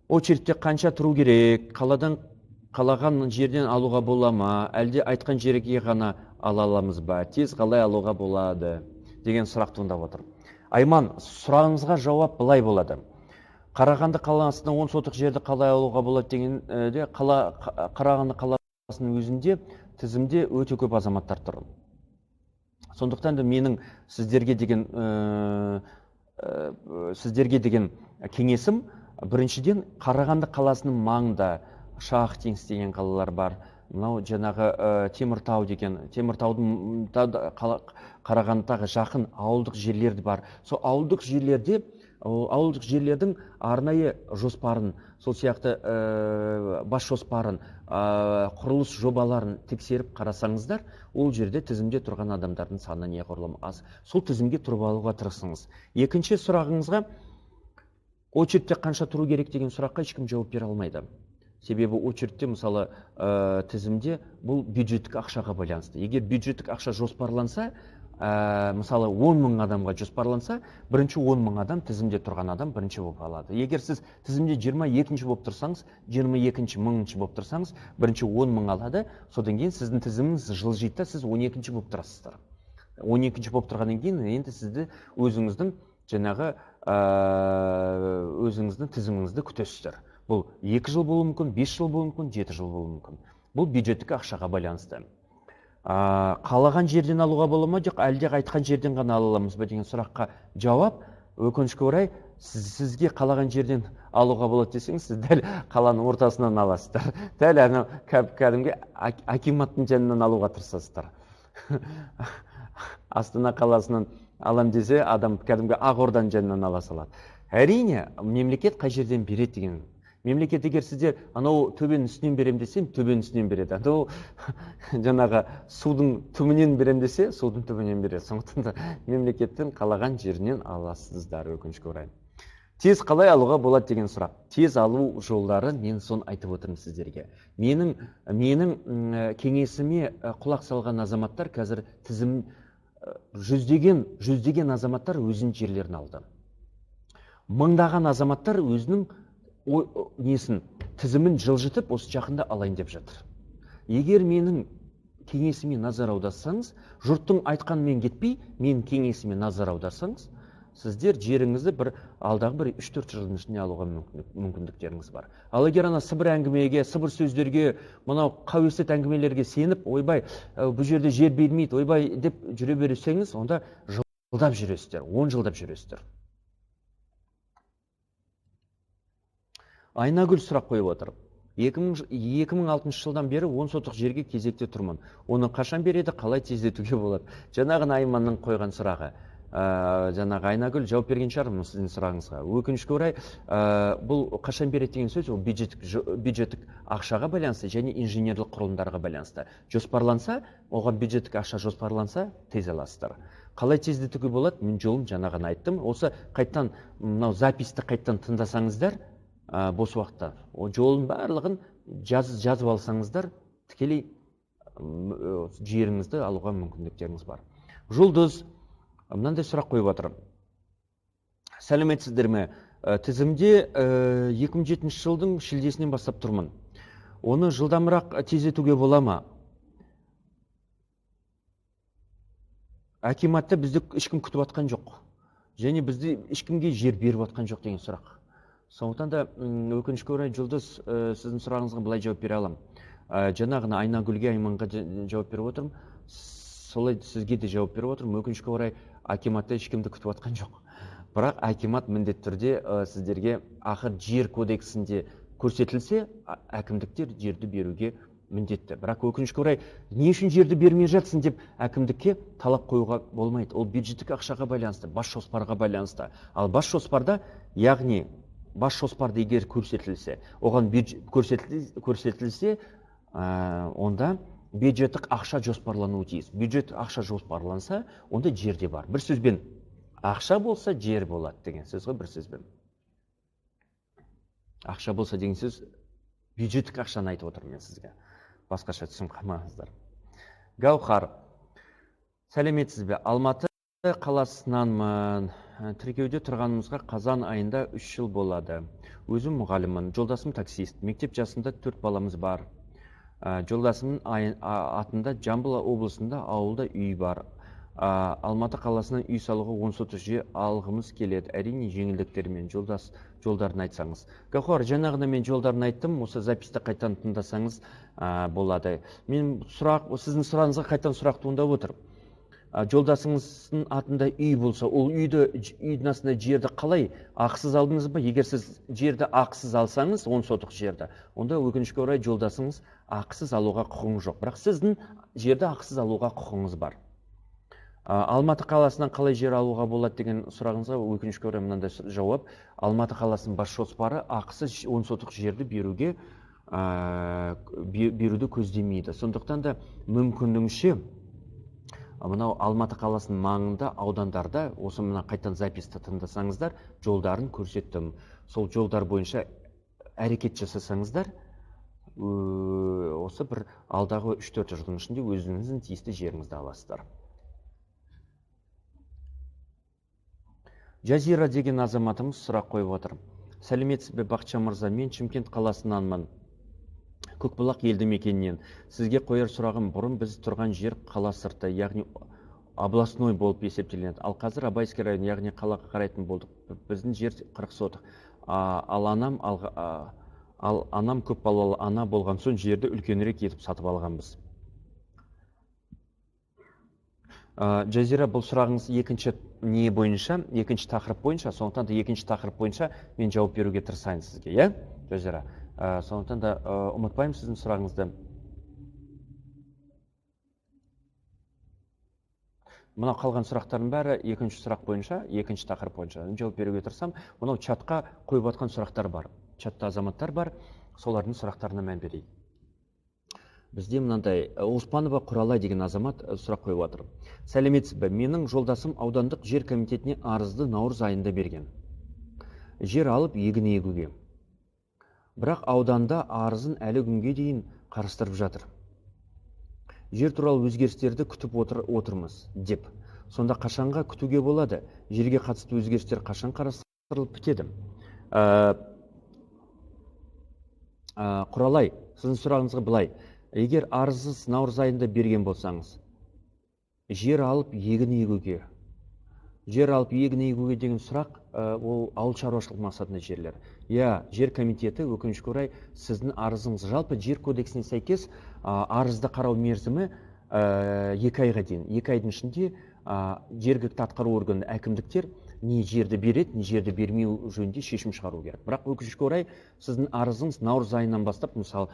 Очередте қанша тұру керек? Қалаған жерден алуға бола ма? Әлде айтқан жерге ғана ала аламыз ба? Тез қалай алуға болады? Деген сұрақ туындап отыр. Айман, сұрағыңызға жауап былай болады. Қарағанды қаласының 10 сотық жерді қалай алуға болады дегенде, Қарағанды қаласының өзінде тізімде өте көп азаматтар тұр. Сондықтан да менің сіздерге деген кеңесім, біріншіден Қарағанды қаласының маңында Шахтинск деген қалалар бар. Мынау жаңағы Теміртаудың Қарағандыдағы жақын ауылдық жерлерді бар. Сол ауылдық жерлердің арнайы жоспарын, сол сияқты бас жоспарын, құрылыс жобаларын тексеріп қарасаңыздар, ол жерде тізімде тұрған адамдардың саны неғұрлым аз. Сол тізімге тұрып алуға тырысыңыз. Екінші сұрағыңызға, очередте қанша тұру керек деген сұраққа ешкім жауап бере алмайды. Себебі очередте, мысалы, тізімде бұл бюджеттік ақшаға байланысты. Егер бюджеттік ақша жоспарланса, мысалы 10 мың адамға жоспарланса, бірінші 10 мың адам тізімде тұрған адам бірінші болып алады. Егер сіз тізімде 22-ші болып тұрсаңыз, 22-ші мыңыншы болып тұрсаңыз, бірінші 10 мың алады, содан кейін сіздің тізіміңіз жылжиды, сіз 12-ші болып тұрасыздар. 12-ші болып тұрғаннан кейін енді сізді өзіңіздің тізіміңізді күтесіздер. Бұл 2 жыл болуы мүмкін, 5 жыл болуы мүмкін, 7 жыл болуы мүмкін. Бұл бюджеттік ақшаға байланысты. Қалаған жерден алуға бола ма, жоқ әлде айтқан жерден ғана ала аламыз ба деген сұраққа жауап, өкінішке орай, сізге қалаған жерден алуға болады десеңіз, сіз дәл қаланың ортасынан аласыздар. Дәл кәдімгі акиматтың жанынан алуға тырысасыздар. Астана қаласынан алам десе, адам кәдімгі Ақорданың жанынан ала салады. Әрине, мемлекет қай жерден береді деген. Мемлекет егер сіздер анау төбенің үстінен берем десе, төбенің үстінен береді. Анау жаңағы судың түбінен берем десе, судың түбінен береді. Сондықтан да мемлекеттен қалаған жерінен аласыздар, өкінішке орай. Тез қалай алуға болады деген сұрақ. Тез алу жолдары мен соны айтып отырмын сіздерге. Менің кеңесіме құлақ салған азаматтар қазір тізім жүздеген азаматтар өзінің жерлерін алды. Мыңдаған азаматтар өзінің тізімін жылжытып, осы жақында алайын деп жатыр. Егер менің кеңесіме назар аударсаңыз, жұрттың айтқанымен кетпей, мен кеңесіме назар аударсаңыз, сіздер жеріңізді алдағы 3-4 жылдың ішінде алуға мүмкіндіктеріңіз бар. Ал егер сыбыр әңгімеге, сыбыр сөздерге, мынау қауесет әңгімелерге сеніп, ойбай, бұл жерде жер бермейді, ойбай деп жүре берсеңіз, онда жылдап жүресіздер, 10 жылдап жүресіздер. Айнагүл сұрақ қойып отыр. 2006 жылдан бері 10 сотық жерге кезекте тұрмын. Оны қашан береді, қалай тездетуге болады? Жаңағы Айманның қойған сұрағы. жаңағы Айнагүл жауап берген шығар сіздің сұрағыңызға. Өкінішке орай, бұл қашан береді деген сөз, ол бюджеттік ақшаға байланысты және инженерлік құрылымдарға байланысты. Жоспарланса, оған бюджеттік ақша жоспарланса, тез аласыздар. Қалай тездетуге болады? Мен жолын жаңа ғана айттым. Осы қайттан, мынау записті қайттан тыңдасаңыздар, бос уақытта, жолын барлығын жазып алсаңыздар, тікелей жеріңізді алуға мүмкіндіктеріңіз бар. Жұлдыз мынандай сұрақ қойып отыр. Сәлеметсіздер ме? Тізімде 2007 жылдың шілдесінен бастап тұрмын. Оны жылдамырақ тездетуге бола ма? Акиматта бізді ешкім күтіп атқан жоқ. Және бізді ешкімге жер беріп атқан жоқ деген сұрақ. Сондықтан да өкінішке орай Жұлдыз, сіздің сұрағыңызға былай жауап бере алам. Жаңағына Айнагүлге, Айманға жауап беріп отырмын. Солай сізге де жауап беріп отырмын. Өкінішке орай акиматта ешкімді күтіп атқан жоқ. Бірақ акимат міндетті түрде сіздерге ақыр жер кодексінде көрсетілсе, әкімдіктер жерді беруге міндетті. Бірақ өкінішке орай не үшін жерді бермей жатсың деп әкімдікке талап қоюға болмайды. Ол бюджеттік ақшаға байланысты, бас жоспарға байланысты. Ал бас жоспарда, яғни бас жоспарды егер көрсетілсе, оған көрсетілсе, онда бюджеттік ақша жоспарлануы тиіс. Бюджет ақша жоспарланса, онда жерде бар. Бір сөзбен, ақша болса жер болады деген сөз ғой, бір сөзбен. Ақша болса деген сөз, бюджеттік ақшаны айтып отырмын мен сізге. Басқаша түсін қалмаңыздар. Гаухар, сәлеметсіз бе? Алматы қаласынанмын. Тіркеуде тұрғанымызға қазан айында 3 жыл болады. Өзім мұғаліммін, жолдасым таксист. Мектеп жасында 4 баламыз бар. Жолдасымның атында Жамбыл облысында ауылда үй бар. Алматы қаласынан үй салуға 10 сотық жер алғымыз келеді. Әрине жеңілдіктермен жолдарын айтсаңыз. Гаухар, жаңағына мен жолдарын айттым, осы записті қайтан тыңдасаңыз болады. Мен сіздің сұрағыңызға қайтан сұрақ туындап отыр. Жолдасыңыздың атында үй болса, ол үйдің астында жерді қалай ақысыз алдыңыз ба? Егер сіз жерді ақысыз алсаңыз, 10 сотық жерді, онда өкінішке орай жолдасыңыз ақысыз алуға құқыңыз жоқ. Бірақ сіздің жерді ақысыз алуға құқыңыз бар. Алматы қаласынан қалай жер алуға болады деген сұрағыңызға өкінішке орай мынандай жауап. Алматы қаласының бас жоспары ақысыз 10 сотық жерді беруді көздемейді. Сондықтан да мүмкіндігінше мынау Алматы қаласының маңында аудандарда осы мына қайтан записті тыңдасаңыздар, жолдарын көрсеттім. Сол жолдар бойынша әрекет жасасаңыздар, осы бір алдағы 3-4 жылдың ішінде өзіңіздің тиісті жеріңізді аласыздар. Жазира деген азаматымыз сұрақ қойып отыр. Сәлеметсіз бе Бақытжан мырза, мен Шымкент қаласынанмын. Көкбұлақ елді мекенінен. Сізге қояр сұрағым, бұрын біз тұрған жер қала сырты, яғни областной болып есептелінеді. Ал қазір Абайский район, яғни қалаға қарайтын болдық. Біздің жер 40 сотық. Ал анам көп балалы ана болған соң жерді үлкенірек етіп сатып алғанбыз. Жазира, бұл сұрағыңыз екінші не бойынша, екінші тақырып бойынша, сондықтан да екінші тақырып бойынша мен жауап беруге тырысайын сізге, иә? Жазира. Сондықтан да ұмытпаймын сіздің сұрағыңызды. Мынау қалған сұрақтардың бәрі екінші сұрақ бойынша, екінші тақырып бойынша жауап беруге тырысам. Мынау чатқа қойып атқан сұрақтар бар. Чатта азаматтар бар, солардың сұрақтарына мән берейік. Бізде мынандай Оспанова Құралай деген азамат сұрақ қойып отыр. Сәлеметсіз бе? Менің жолдасым аудандық жер комитетіне арызды наурыз айында берген. Жер алып егін егуге. Бірақ ауданда арызын әлі күнге дейін қарастырып жатыр. Жер туралы өзгерістерді күтіп отырмыз деп. Сонда қашанға күтуге болады? Жерге қатысты өзгерістер қашан қарастырылып бітеді? Құралай, сіздің сұрағыңызға былай. Егер арызсыз наурыз айында берген болсаңыз, жер алып егін егуге. Жер алып егін егуге деген сұрақ, ол ауыл шаруашылық мақсатында жерлер. Жер комитеті өкінішке орай сіздің арызыңыз, жалпы жер кодексіне сәйкес арызды қарау мерзімі 2 айға дейін. 2 айдың ішінде жергілікті атқару органы әкімдіктер не жерді береді, не жерді бермеу жөнінде шешім шығару керек. Бірақ өкінішке орай сіздің арызыңыз наурыз айынан бастап, мысалы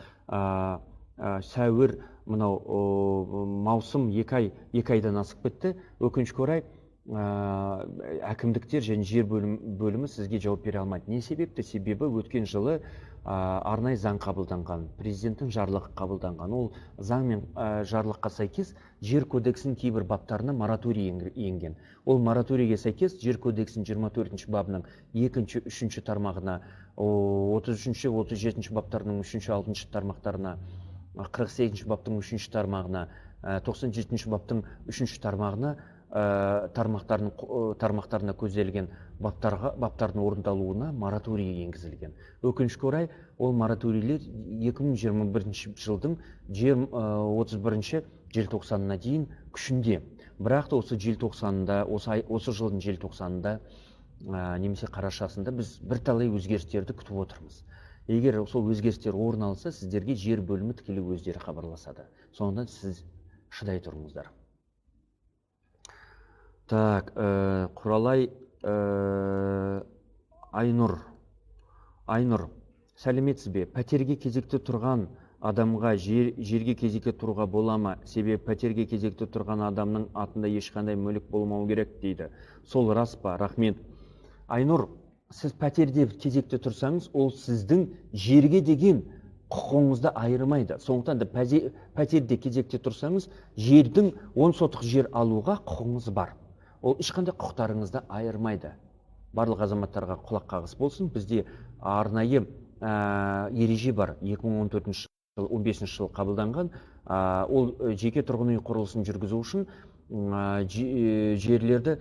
сәуір, мынау маусым 2 айдан асып кетті. Өкінішке орай әкімдіктер және жер бөлімі сізге жауап бере алмайды. Не себепті? Себебі өткен жылы арнайы заң қабылданған, президенттің жарлығы қабылданған. Ол заң мен жарлыққа сәйкес жер кодексінің кейбір баптарына мораторий енген. Ол мораторийге сәйкес жер кодексінің 24 бабының 2-3 тармағына, 33-37 баптарының 3-6 тармақтарына, 48 баптың 3 тармағына, 97 баптың 3 тармағына, тармақтарына көзделген баптардың орындалуына мораторий енгізілген. Өкінішке орай, ол мораторийлер 2021 жылдың 31 желтоқсанына дейін күшінде. Бірақ та осы желтоқсанында, осы жылдың желтоқсанында немесе қарашасында біз бірталай өзгерістерді күтіп отырмыз. Егер сол өзгерістер орын алса, сіздерге жер бөлімі тікелей өздері хабарласады. Сондықтан сіз шыдай тұрыңыздар. Так, Құралай Айнұр, сәлеметсіз бе? Пәтерге кезекте тұрған адамға жерге кезекте тұруға бола ма? Себебі пәтерге кезекте тұрған адамның атында ешқандай мүлік болмау керек дейді. Сол рас па? Рахмет. Айнұр, сіз пәтерде кезекте тұрсаңыз, ол сіздің жерге деген құқығыңызды айырмайды. Сондықтан да пәтерде кезекте тұрсаңыз, жердің 10 сотық жер алуға құқығыңыз бар. Ол ешқандай құқықтарыңызды айырмайды. Барлық азаматтарға құлақ қағыс болсын. Бізде арнайы ереже бар. 2014 жыл 15 жыл қабылданған. Ол жеке тұрғын үй құрылысын жүргізу үшін жерлерді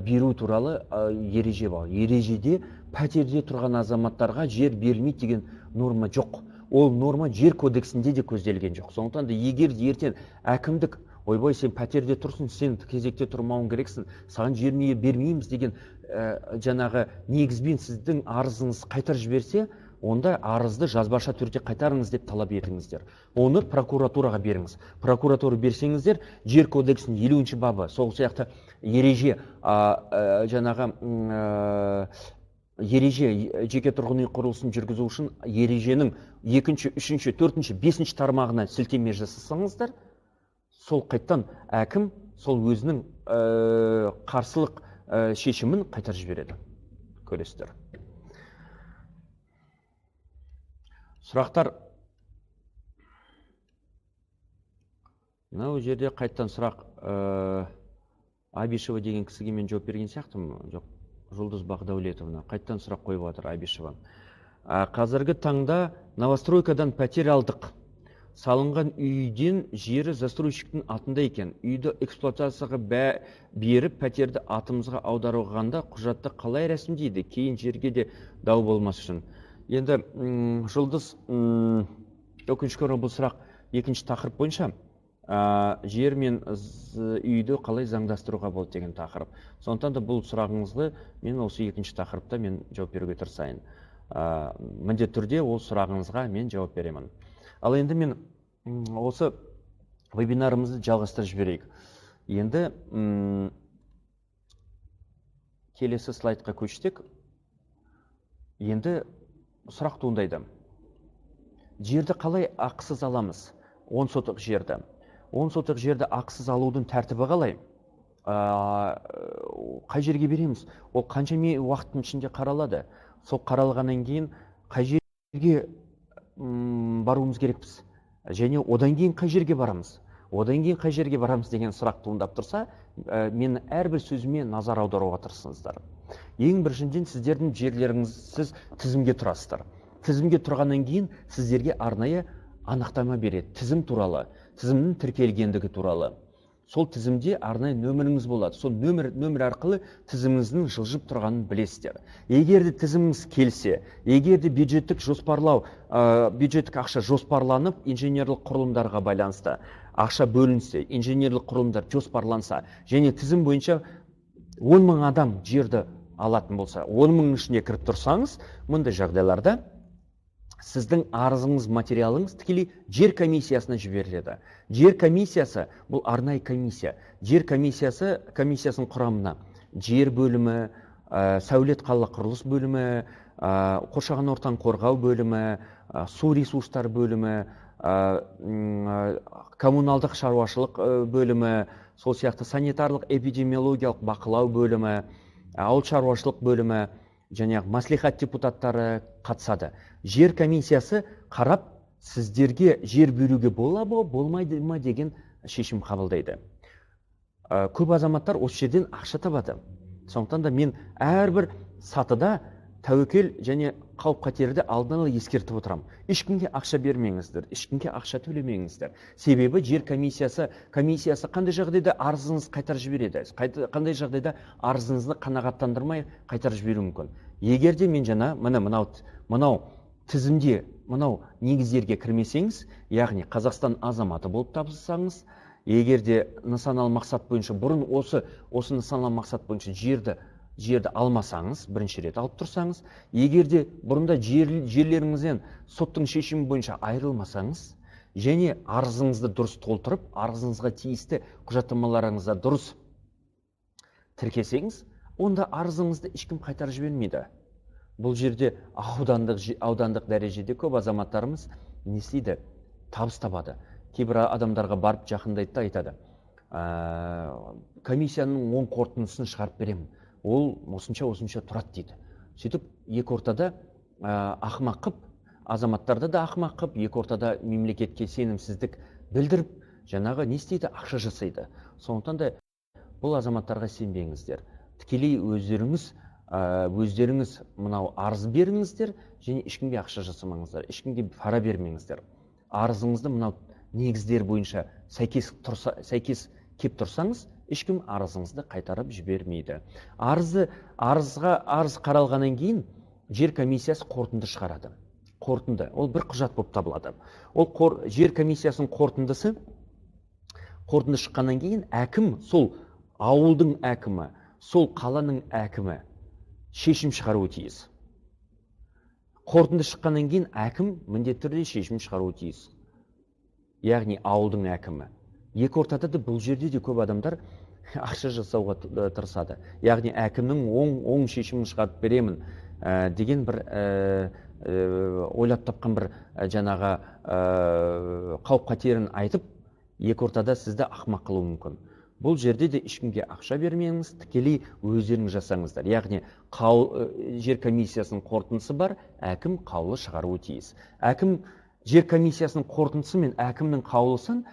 беру туралы ереже бар. Ережеде пәтерде тұрған азаматтарға жер берілмейді деген норма жоқ. Ол норма жер кодексінде де көзделген жоқ. Сондықтан да егер ертең әкімдік ойбай, сен пәтерде тұрсың, сен кезекте тұрмауың керексің, саған жер бермейміз деген жаңағы негізбен сіздің арызыңыз қайтарып жіберсе, онда арызды жазбаша түрде қайтарыңыз деп талап етіңіздер. Оны прокуратураға беріңіз. Прокуратура берсеңіздер, жер кодексінің 50 бабы, сол сияқты ереже, жеке тұрғын үй құрылысын жүргізу үшін ереженің 2-ші, 3-ші, 4-ші, 5-ші тармағына сілтеме жасасаңыздар, сол қайттан әкім сол өзінің қарсылық шешімін қайтарып жібереді. Көресіздер. Сұрақтар. Мынау жерде қайттан сұрақ Абишева деген кісіге мен жауап берген сияқтымын. Жоқ, Жұлдыз Бақдәулетовна қайттан сұрақ қойып жатыр Абишева. Қазіргі таңда новостройкадан пәтер алдық. Салынған үйден жері застройщиктің атында екен. Үйді эксплуатацияға беріп, пәтерді атымызға аударылғанда құжатты қалай рәсімдейді? Кейін жерге де дау болмас үшін. Енді Жұлдыз, өкінішке орай бұл сұрақ екінші тақырып бойынша жер мен үйді қалай заңдастыруға болады деген тақырып. Сондықтан да бұл сұрағыңызды мен осы екінші тақырыпта мен жауап беруге тырысайын. Міндетті түрде ол сұрағыңызға мен жауап беремін. Ал енді мен осы вебинарымызды жалғастырып жіберейік. Енді келесі слайдқа көшсек, енді сұрақ туындайды. Жерді қалай ақысыз аламыз? 10 сотық жерді. 10 сотық жерді ақысыз алудың тәртібі қалай? Қай жерге береміз? Ол қанша уақыттың ішінде қаралады? Сол қаралғаннан кейін қай жерге баруымыз керекпіз? Және одан кейін қай жерге барамыз? Одан кейін қай жерге барамыз деген сұрақ туындап тұрса, мен әрбір сөзіме назар аударуға тырысыңыздар. Ең біріншіден сіздердің жерлеріңіз, сіз тізімге тұрасыздар. Тізімге тұрғаннан кейін сіздерге арнайы анықтама береді. Тізім туралы, тізімнің тіркелгендігі туралы. Сол тізімде арнайы нөміріңіз болады. Сол нөмір арқылы тізіміңіздің жылжып тұрғанын білесіздер. Егер де тізіміңіз келсе, егер де бюджеттік ақша жоспарланып, инженерлік құрылымдарға байланысты ақша бөлінсе, инженерлік құрылымдар жоспарланса, және тізім бойынша 10 мың адам жерді алатын болса, 10 мыңның ішіне кіріп тұрсаңыз, мұндай жағдайларда сіздің арызыңыз, материалыңыз тікелей жер комиссиясына жіберіледі. Жер комиссиясы бұл арнайы комиссия. Жер комиссиясының құрамына жер бөлімі, сәулет қалалық құрылыс бөлімі, қоршаған ортаны қорғау бөлімі, су ресурстары бөлімі, коммуналдық шаруашылық бөлімі, сол сияқты санитарлық эпидемиологиялық бақылау бөлімі, ауыл шаруашылық бөлімі, және мәслихат депутаттары қатысады. Жер комиссиясы қарап, сіздерге жер беруге бола ма, болмайды ма деген шешім қабылдайды. Көп азаматтар осы жерден ақша табады. Сондықтан да мен әрбір сатыда тәуекел және қауіп қатерді алдын ала ескертіп отырамын. Ешкімге ақша бермеңіздер, ешкімге ақша төлемеңіздер. Себебі жер комиссиясы қандай жағдайда арызыңыз қайтарып жібереді, қандай жағдайда арызыңызды қанағаттандырмай қайтарып жіберуі мүмкін. Егер де мен жаңа мынау тізімде мынау негіздерге кірмесеңіз, яғни Қазақстан азаматы болып табылсаңыз, егер де нысаналы мақсат бойынша бұрын осы нысаналы мақсат бойынша жерді алмасаңыз, бірінші рет алып тұрсаңыз, егер де бұрында жерлеріңізден соттың шешімі бойынша айырылмасаңыз, және арызыңызды дұрыс толтырып, арызыңызға тиісті құжаттамаларыңызды дұрыс тіркесеңіз, онда арызыңызды ешкім қайтарып жібермейді. Бұл жерде аудандық дәрежеде көп азаматтарымыз не істейді? Табыс табады. Кейбір адамдарға барып жақындайды да айтады: комиссияның оң қорытындысын шығарып беремін. Ол осынша тұрады дейді. Сөйтіп, екі ортада ақымақ қып, азаматтарды да ақымақ қып, екі ортада мемлекетке сенімсіздік білдіріп, жаңағы не істейді? Ақша жасайды. Сондықтан да бұл азаматтарға сенбеңіздер. Тікелей өздеріңіз мынау арыз беріңіздер, және ешкімге ақша жасамаңыздар, ешкімге пара бермеңіздер. Арызыңызды мынау негіздер бойынша сәйкес кеп тұрсаңыз, ешкім арызыңызды қайтарып жібермейді. Арыз қаралғаннан кейін жер комиссиясы қорытынды шығарады. Қорытынды, ол бір құжат болып табылады. Ол жер комиссиясының қорытынды шыққаннан кейін әкім, сол ауылдың әкімі, сол қаланың әкімі шешім шығаруы тиіс. Қорытынды шыққаннан кейін әкім міндетті түрде шешім шығаруы тиіс. Яғни ауылдың әкімі. Екі ортада да бұл жерде де көп адамдар ақша жасауға тырысады. Яғни әкімнің оң шешімін шығарып беремін деген бір ойлап тапқан бір жаңағы қауіп қатерін айтып, екі ортада сізді ақымақ қылуы мүмкін. Бұл жерде де ешкімге ақша бермеңіз, тікелей өздеріңіз жасаңыздар. Яғни жер комиссиясының қорытындысы бар, әкім қаулы шығаруы тиіс. Әкім жер комиссиясының қорытындысы мен әкімнің қаулысын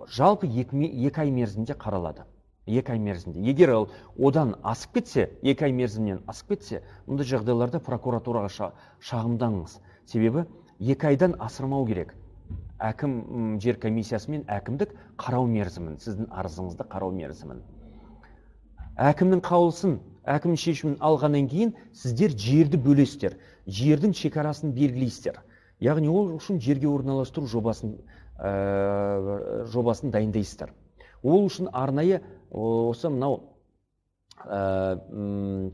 жалпы 2 ай мерзімде қаралады. 2 ай мерзімде. Егер одан асып кетсе, 2 ай мерзімнен асып кетсе, мұндай жағдайларда прокуратураға шағымдаңыз. Себебі 2 айдан асырмау керек. Әкім жер комиссиясы мен әкімдік қарау мерзімін, сіздің арызыңызды қарау мерзімін. Әкімнің қаулысын, әкім шешімін алғаннан кейін сіздер жерді бөлесіздер, жердің шекарасын белгілейсіздер. Яғни ол үшін жерге орналастыру жобасын дайындайсыздар. Ол үшін арнайы осы мынау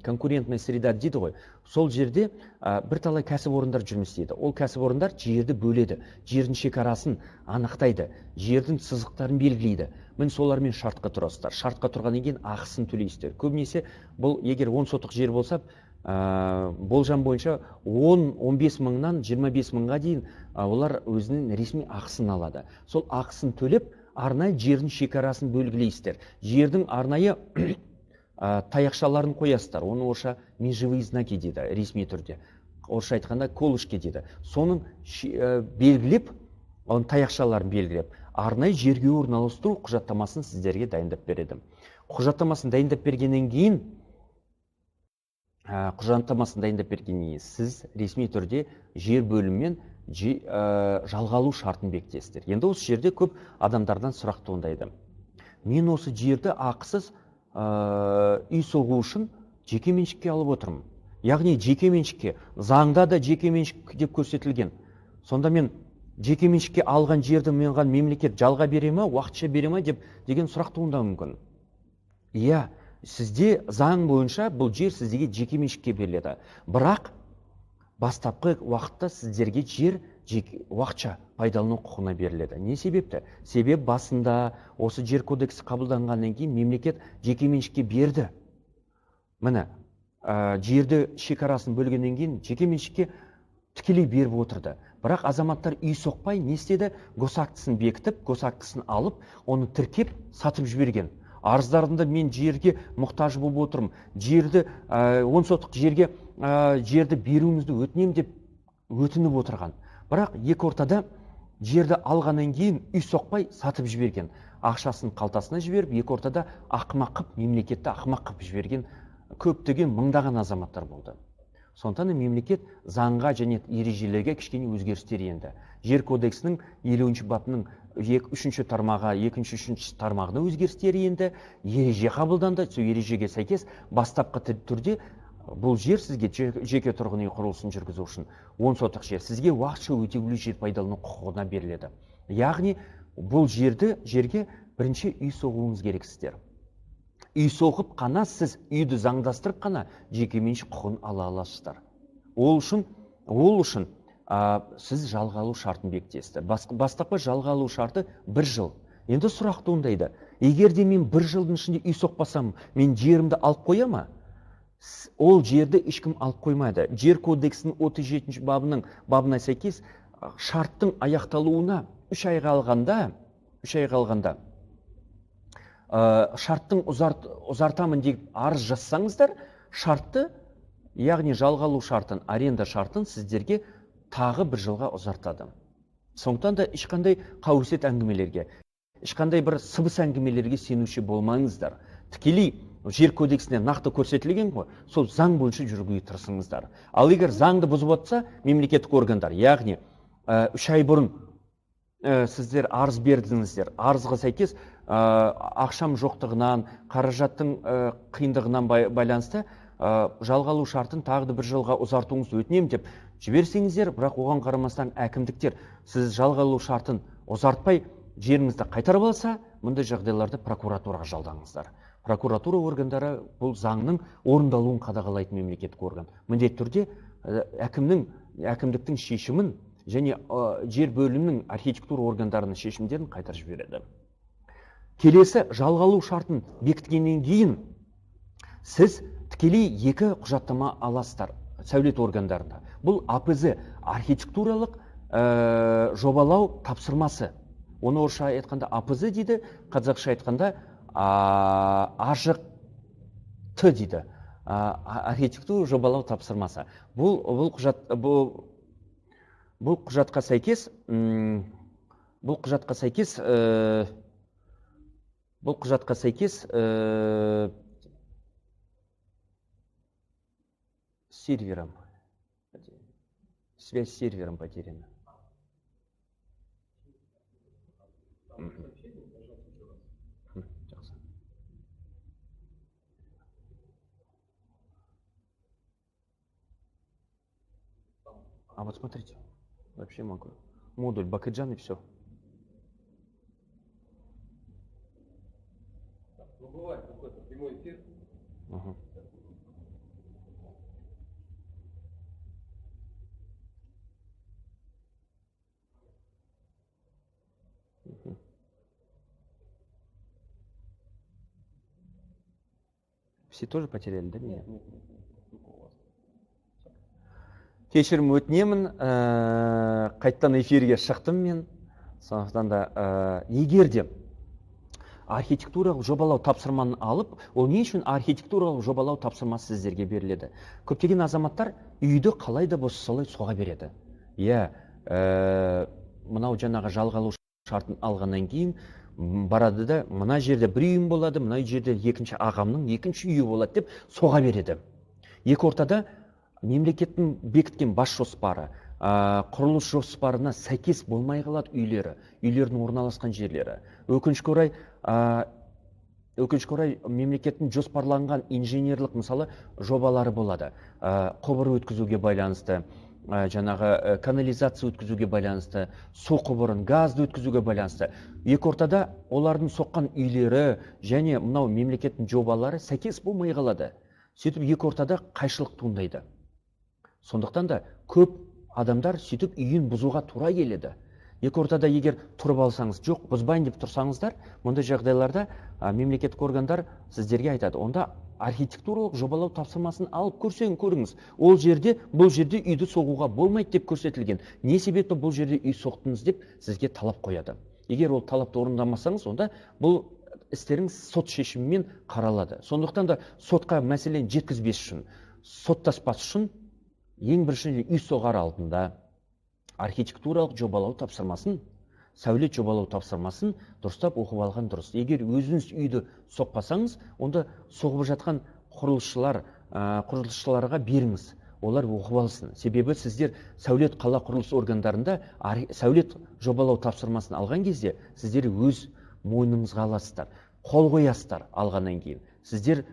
конкурентная среда дейді ғой. Сол жерде бірталай кәсіпорындар жұмыс істейді. Ол кәсіпорындар жерді бөледі, жердің шекарасын анықтайды, жердің сызықтарын белгілейді. Мен солармен шартқа тұрасыздар. Шартқа тұрғаннан кейін ақысын төлейсіздер. Көбінесе бұл егер 10 сотық жер болса, болжам бойынша 10-15 мыңнан 25 мыңға дейін олар өзінің ресми ақысын алады. Сол ақысын төлеп, арнайы жердің шекарасын белгілейсіздер. Жердің арнайы таяқшаларын қоясыздар. Оны орысша межевые знаки дейді, ресми түрде. Орысша айтқанда колышки дейді. Соның белгілеп, оның таяқшаларын белгілеп, арнайы жерге орналастыру құжаттамасын сіздерге дайындап береді. Құжаттамасын дайындап бергеннен кейін, сіз ресми түрде жер бөліммен жалға алу шартын бекітесіздер. Енді осы жерде көп адамдардан сұрақ туындайды. Мен осы жерді ақысыз үй соғу үшін жеке меншікке алып отырмын. Яғни жеке меншікке, заңда да жеке меншік деп көрсетілген. Сонда мен жеке меншікке алған жерді менған мемлекет жалға бере ме, уақытша бере ме деген сұрақ туындауы мүмкін. Иә, сізде заң бойынша бұл жер сіздерге жеке меншікке беріледі. Бірақ бастапқы уақытта сіздерге жер уақытша пайдалану құқығына беріледі. Не себепті? Себеп басында осы жер кодексі қабылданғаннан кейін мемлекет жеке меншікке берді. Міне, жерді шекарасын бөлгеннен кейін жеке меншікке тікелей беріп отырды. Бірақ азаматтар үй соқпай не істеді? Госактісін бекітіп, госактісін алып, оны тіркеп, сатып жіберген. Арыздарында мен жерге мұқтаж болып отырмын, жерді 10 сотық жерге жерді беруіңізді өтінем деп өтініп отырған. Бірақ екі ортада жерді алғаннан кейін үй соқпай сатып жіберген. Ақшасын қалтасына жіберіп, екі ортада ақымақ қып, мемлекетті ақымақ қып жіберген көптеген мыңдаған азаматтар болды. Сондықтан мемлекет заңға және ережелерге кішкене өзгерістер енді. Жер кодексінің 50-ші бабының 3-ші тармағы, 2-ші, 3-ші тармағына өзгерістер енді, ереже қабылданды. Сол ережеге сәйкес бастапқы түрде бұл жер сізге жеке тұрғын үй құрылысын жүргізу үшін 10 сотық жер сізге уақытша өтеулі жер пайдалану құқығына беріледі. Яғни бұл жерге бірінші үй соғуыңыз керексіздер. Үй соғып қана сіз үйді заңдастырып қана жекеменшік құқығын ала аласыздар. Ол үшін сіз жалға алу шартын бекітесіздер. Бастапқы жалға алу шарты 1 жыл. Енді сұрақ туындайды. Егер де мен 1 жылдың ішінде үй соқпасам, мен жерімді алып қоя ма? Ол жерді ешкім алып қоймайды. Жер кодексінің 37-ші бабына сәйкес шарттың аяқталуына 3 айға алғанда шарттың ұзартамын деп арыз жазсаңыздар, шартты, яғни жалға алу шартын, аренда шартын сіздерге тағы 1 жылға ұзартады. Сондықтан да ешқандай қауесет әңгімелерге, ешқандай бір сыбыс әңгімелерге сенуші болмаңыздар. Тікелей жер кодексіне нақты көрсетілген ғой, сол заң бойынша жүруге тырысыңыздар. Ал егер заңды бұзып отырса, мемлекеттік органдар, яғни 3 ай бұрын сіздер арыз бердіңіздер. Арызға сәйкес ақшам жоқтығынан, қаражаттың қиындығынан байланысты жалға алу шартын тағы да 1 жылға ұзартуыңызды өтінем деп жіберсеңіздер, бірақ оған қарамастан әкімдіктер сіз жалға алу шартын ұзартпай жеріңізді қайтарып алса, мұндай жағдайларды прокуратураға жалдаңыздар. Прокуратура органдары бұл заңның орындалуын қадағалайтын мемлекеттік орган. Міндетті түрде әкімдіктің шешімін және жер бөлімінің архитектура органдарының шешімдерін қайтарып жібереді. Келесі, жалға алу шартын бекіткеннен кейін сіз тікелей 2 құжаттама аласыздар сәулет органдарында. Бұл АПЗ, архитектуралық жобалау тапсырмасы. Оны орысша айтқанда АПЗ дейді, қазақша айтқанда АЖТ дейді. Архитектура жобалау тапсырмасы. Бұл құжатқа сәйкес связь с сервером потеряна. А вот смотрите, вообще могу. Модуль Бакыджан и все. Ну, бывает какой-то прямой эфир. Угу. Все тоже потеряли, да, меня? Нет. Кешірім өтінемін, қайттан эфирге шықтым мен. Сондықтан да егер де архитектуралық жобалау тапсырманы алып, ол не үшін архитектуралық жобалау тапсырмасы сіздерге беріледі? Көптеген азаматтар үйді қалай да болса солай соға береді. Мынау жаңағы жалға алу шартын алғаннан кейін барады да, мына жерде бір үйім болады, мына жерде екінші ағамның екінші үйі болады деп соға береді. Екі ортада мемлекеттің бекіткен бас жоспары, құрылыс жоспарына сәйкес болмай қалады үйлердің орналасқан жерлері. Өкінішке орай мемлекеттің жоспарланған инженерлік мысалы жобалары болады. Құбыр өткізуге байланысты, жаңағы канализация өткізуге байланысты, су құбырын, газды өткізуге байланысты. Екі ортада олардың соққан үйлері және мынау мемлекеттің жобалары сәйкес болмай қалады. Сөйтіп екі ортада қайшылық туындайды. Сондықтан да көп адамдар сөйтіп үйін бұзуға тура келеді. Екі ортада егер тұрып алсаңыз, жоқ, бұзбайын деп тұрсаңыздар, мұндай жағдайларда мемлекеттік органдар сіздерге айтады. Онда архитектуралық жобалау тапсырмасын алып көріңіз. Ол жерде, бұл жерде үйді соғуға болмайды деп көрсетілген. Не себепті бұл жерде үй соқтыңыз деп сізге талап қояды. Егер ол талапты орындамасаңыз, онда бұл істеріңіз сот шешімімен қаралады. Сондықтан да сотқа мәселен жеткізбес үшін, соттаспас үшін ең біріншіден үй соғар алдында архитектуралық жобалау тапсырмасын, сәулет жобалау тапсырмасын дұрыстап оқып алған дұрыс. Егер өзіңіз үйді соқпасаңыз, онда соғып жатқан құрылысшыларға беріңіз. Олар оқып алсын. Себебі сіздер сәулет қала құрылыс органдарында сәулет жобалау тапсырмасын алған кезде сіздер өз мойныңызға аласыздар, қол қоясыздар алғаннан кейін. Сіздер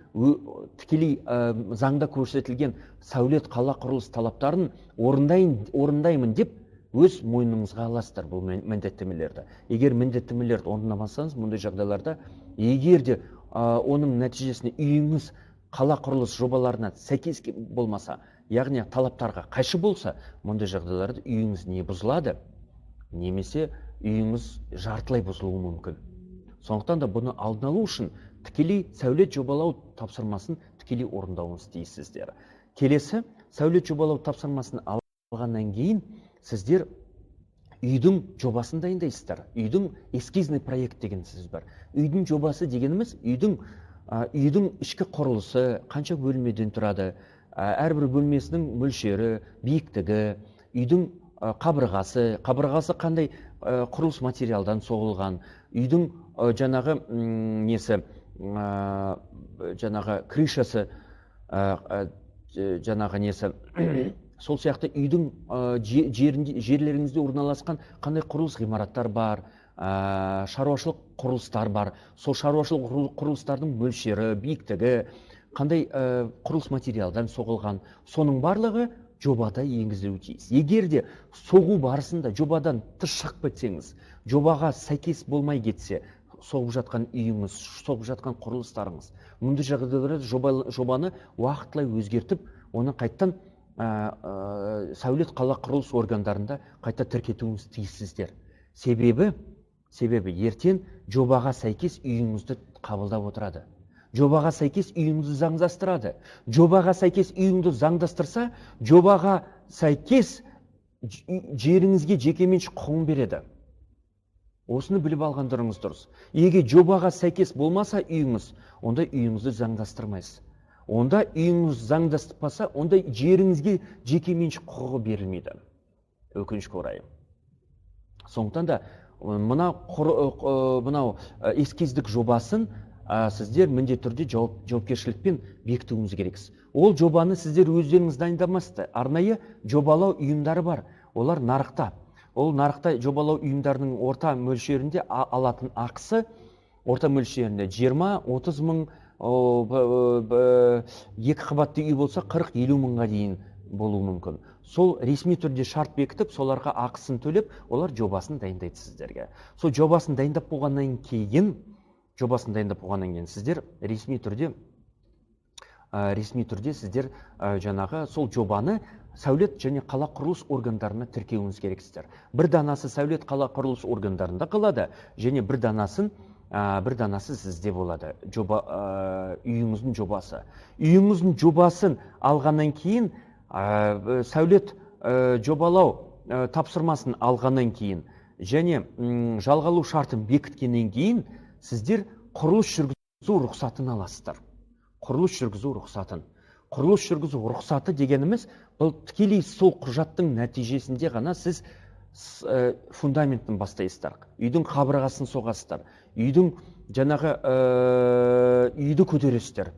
тікелей заңда көрсетілген сәулет қала құрылыс талаптарын орындаймын деп өз мойныңызға аласыздар бұл міндеттемелерді. Егер міндеттемелерді орындамасаңыз, мұндай жағдайларда, егер де оның нәтижесінде үйіңіз қала құрылыс жобаларына сәйкес болмаса, яғни талаптарға қайшы болса, мұндай жағдайларда үйіңіз не бұзылады, немесе үйіңіз жартылай бұзылуы мүмкін. Сондықтан да бұны алдын алу үшін тікелей сәулет жобалау тапсырмасын тікелей орындауыңыз тиіссіздер. Келесі, сәулет жобалау тапсырмасын алғаннан кейін сіздер үйдің жобасын дайындайсыздар. Үйдің эскизный проект деген сөз бар. Үйдің жобасы дегеніміз үйдің ішкі құрылысы, қанша бөлмеден тұрады, әрбір бөлмесінің мөлшері, биіктігі, үйдің қабырғасы қандай құрылыс материалдан соғылған, үйдің жаңағы крышасы, сол сияқты үйдің жерлеріңізде орналасқан қандай құрылыс ғимараттар бар, шаруашылық құрылыстар бар. Сол шаруашылық құрылыстардың мөлшері, биіктігі, қандай құрылыс материалдан соғылған, соның барлығы жобада енгізілуі тиіс. Егер де соғу барысында жобадан тыс шығып кетсеңіз, жобаға сәйкес болмай кетсе, соғып жатқан үйіңіз, соғып жатқан құрылыстарыңыз, мұндай жағдайларда жобаны уақытылай өзгертіп, оны қайттан сәулет қала құрылыс органдарында қайта тіркетуіңіз тиіссіздер. Себебі ертең жобаға сәйкес үйіңізді қабылдап отырады. Жобаға сәйкес үйіңізді заңдастырады. Жобаға сәйкес үйіңізді заңдастырса, жобаға сәйкес жеріңізге жекеменшік құқығын береді. Осыны біліп алғандарыңыз дұрыс. Егер жобаға сәйкес болмаса үйіңіз, онда үйіңізді заңдастырмайсыз. Онда үйіңіз заңдастырмаса, онда жеріңізге жекеменшік құқығы берілмейді. Өкінішке орай. Сондықтан да мынау эскиздік жобасын сіздер міндетті түрде жауапкершілікпен бекітуіңіз керексіз. Ол жобаны сіздер өздеріңіз дайындамасыздар. Арнайы жобалау ұйымдары бар. Олар нарықта. Ол нарықта жобалау ұйымдарының орта мөлшерінде алатын ақысы, орта мөлшерінде 20-30 мың, екі қабатты үй болса 40-50 мыңға дейін болуы мүмкін. Сол ресми түрде шарт бекітіп, соларға ақысын төлеп, олар жобасын дайындайды сіздерге. Сол жобасын дайындап болғаннан кейін сіздер ресми түрде сіздер жаңағы сол жобаны сәулет және қала құрылыс органдарына тіркеуіңіз керексіздер. Бір данасы сәулет қала құрылыс органдарында қалады, және бір данасы сізде болады. Үйіңіздің жобасы. Үйіңіздің жобасын алғаннан кейін, сәулет жобалау тапсырмасын алғаннан кейін, және жалғалу шартын бекіткеннен кейін, сіздер құрылыс жүргізу рұқсатын аласыздар. Құрылыс жүргізу рұқсатын. Құрылыс жүргізу рұқсаты дегеніміз, бұл тікелей сол құжаттың нәтижесінде ғана сіз фундаменттің бастайсыздар. Үйдің қабырғасын соғасыздар. Үйді көтересіздер.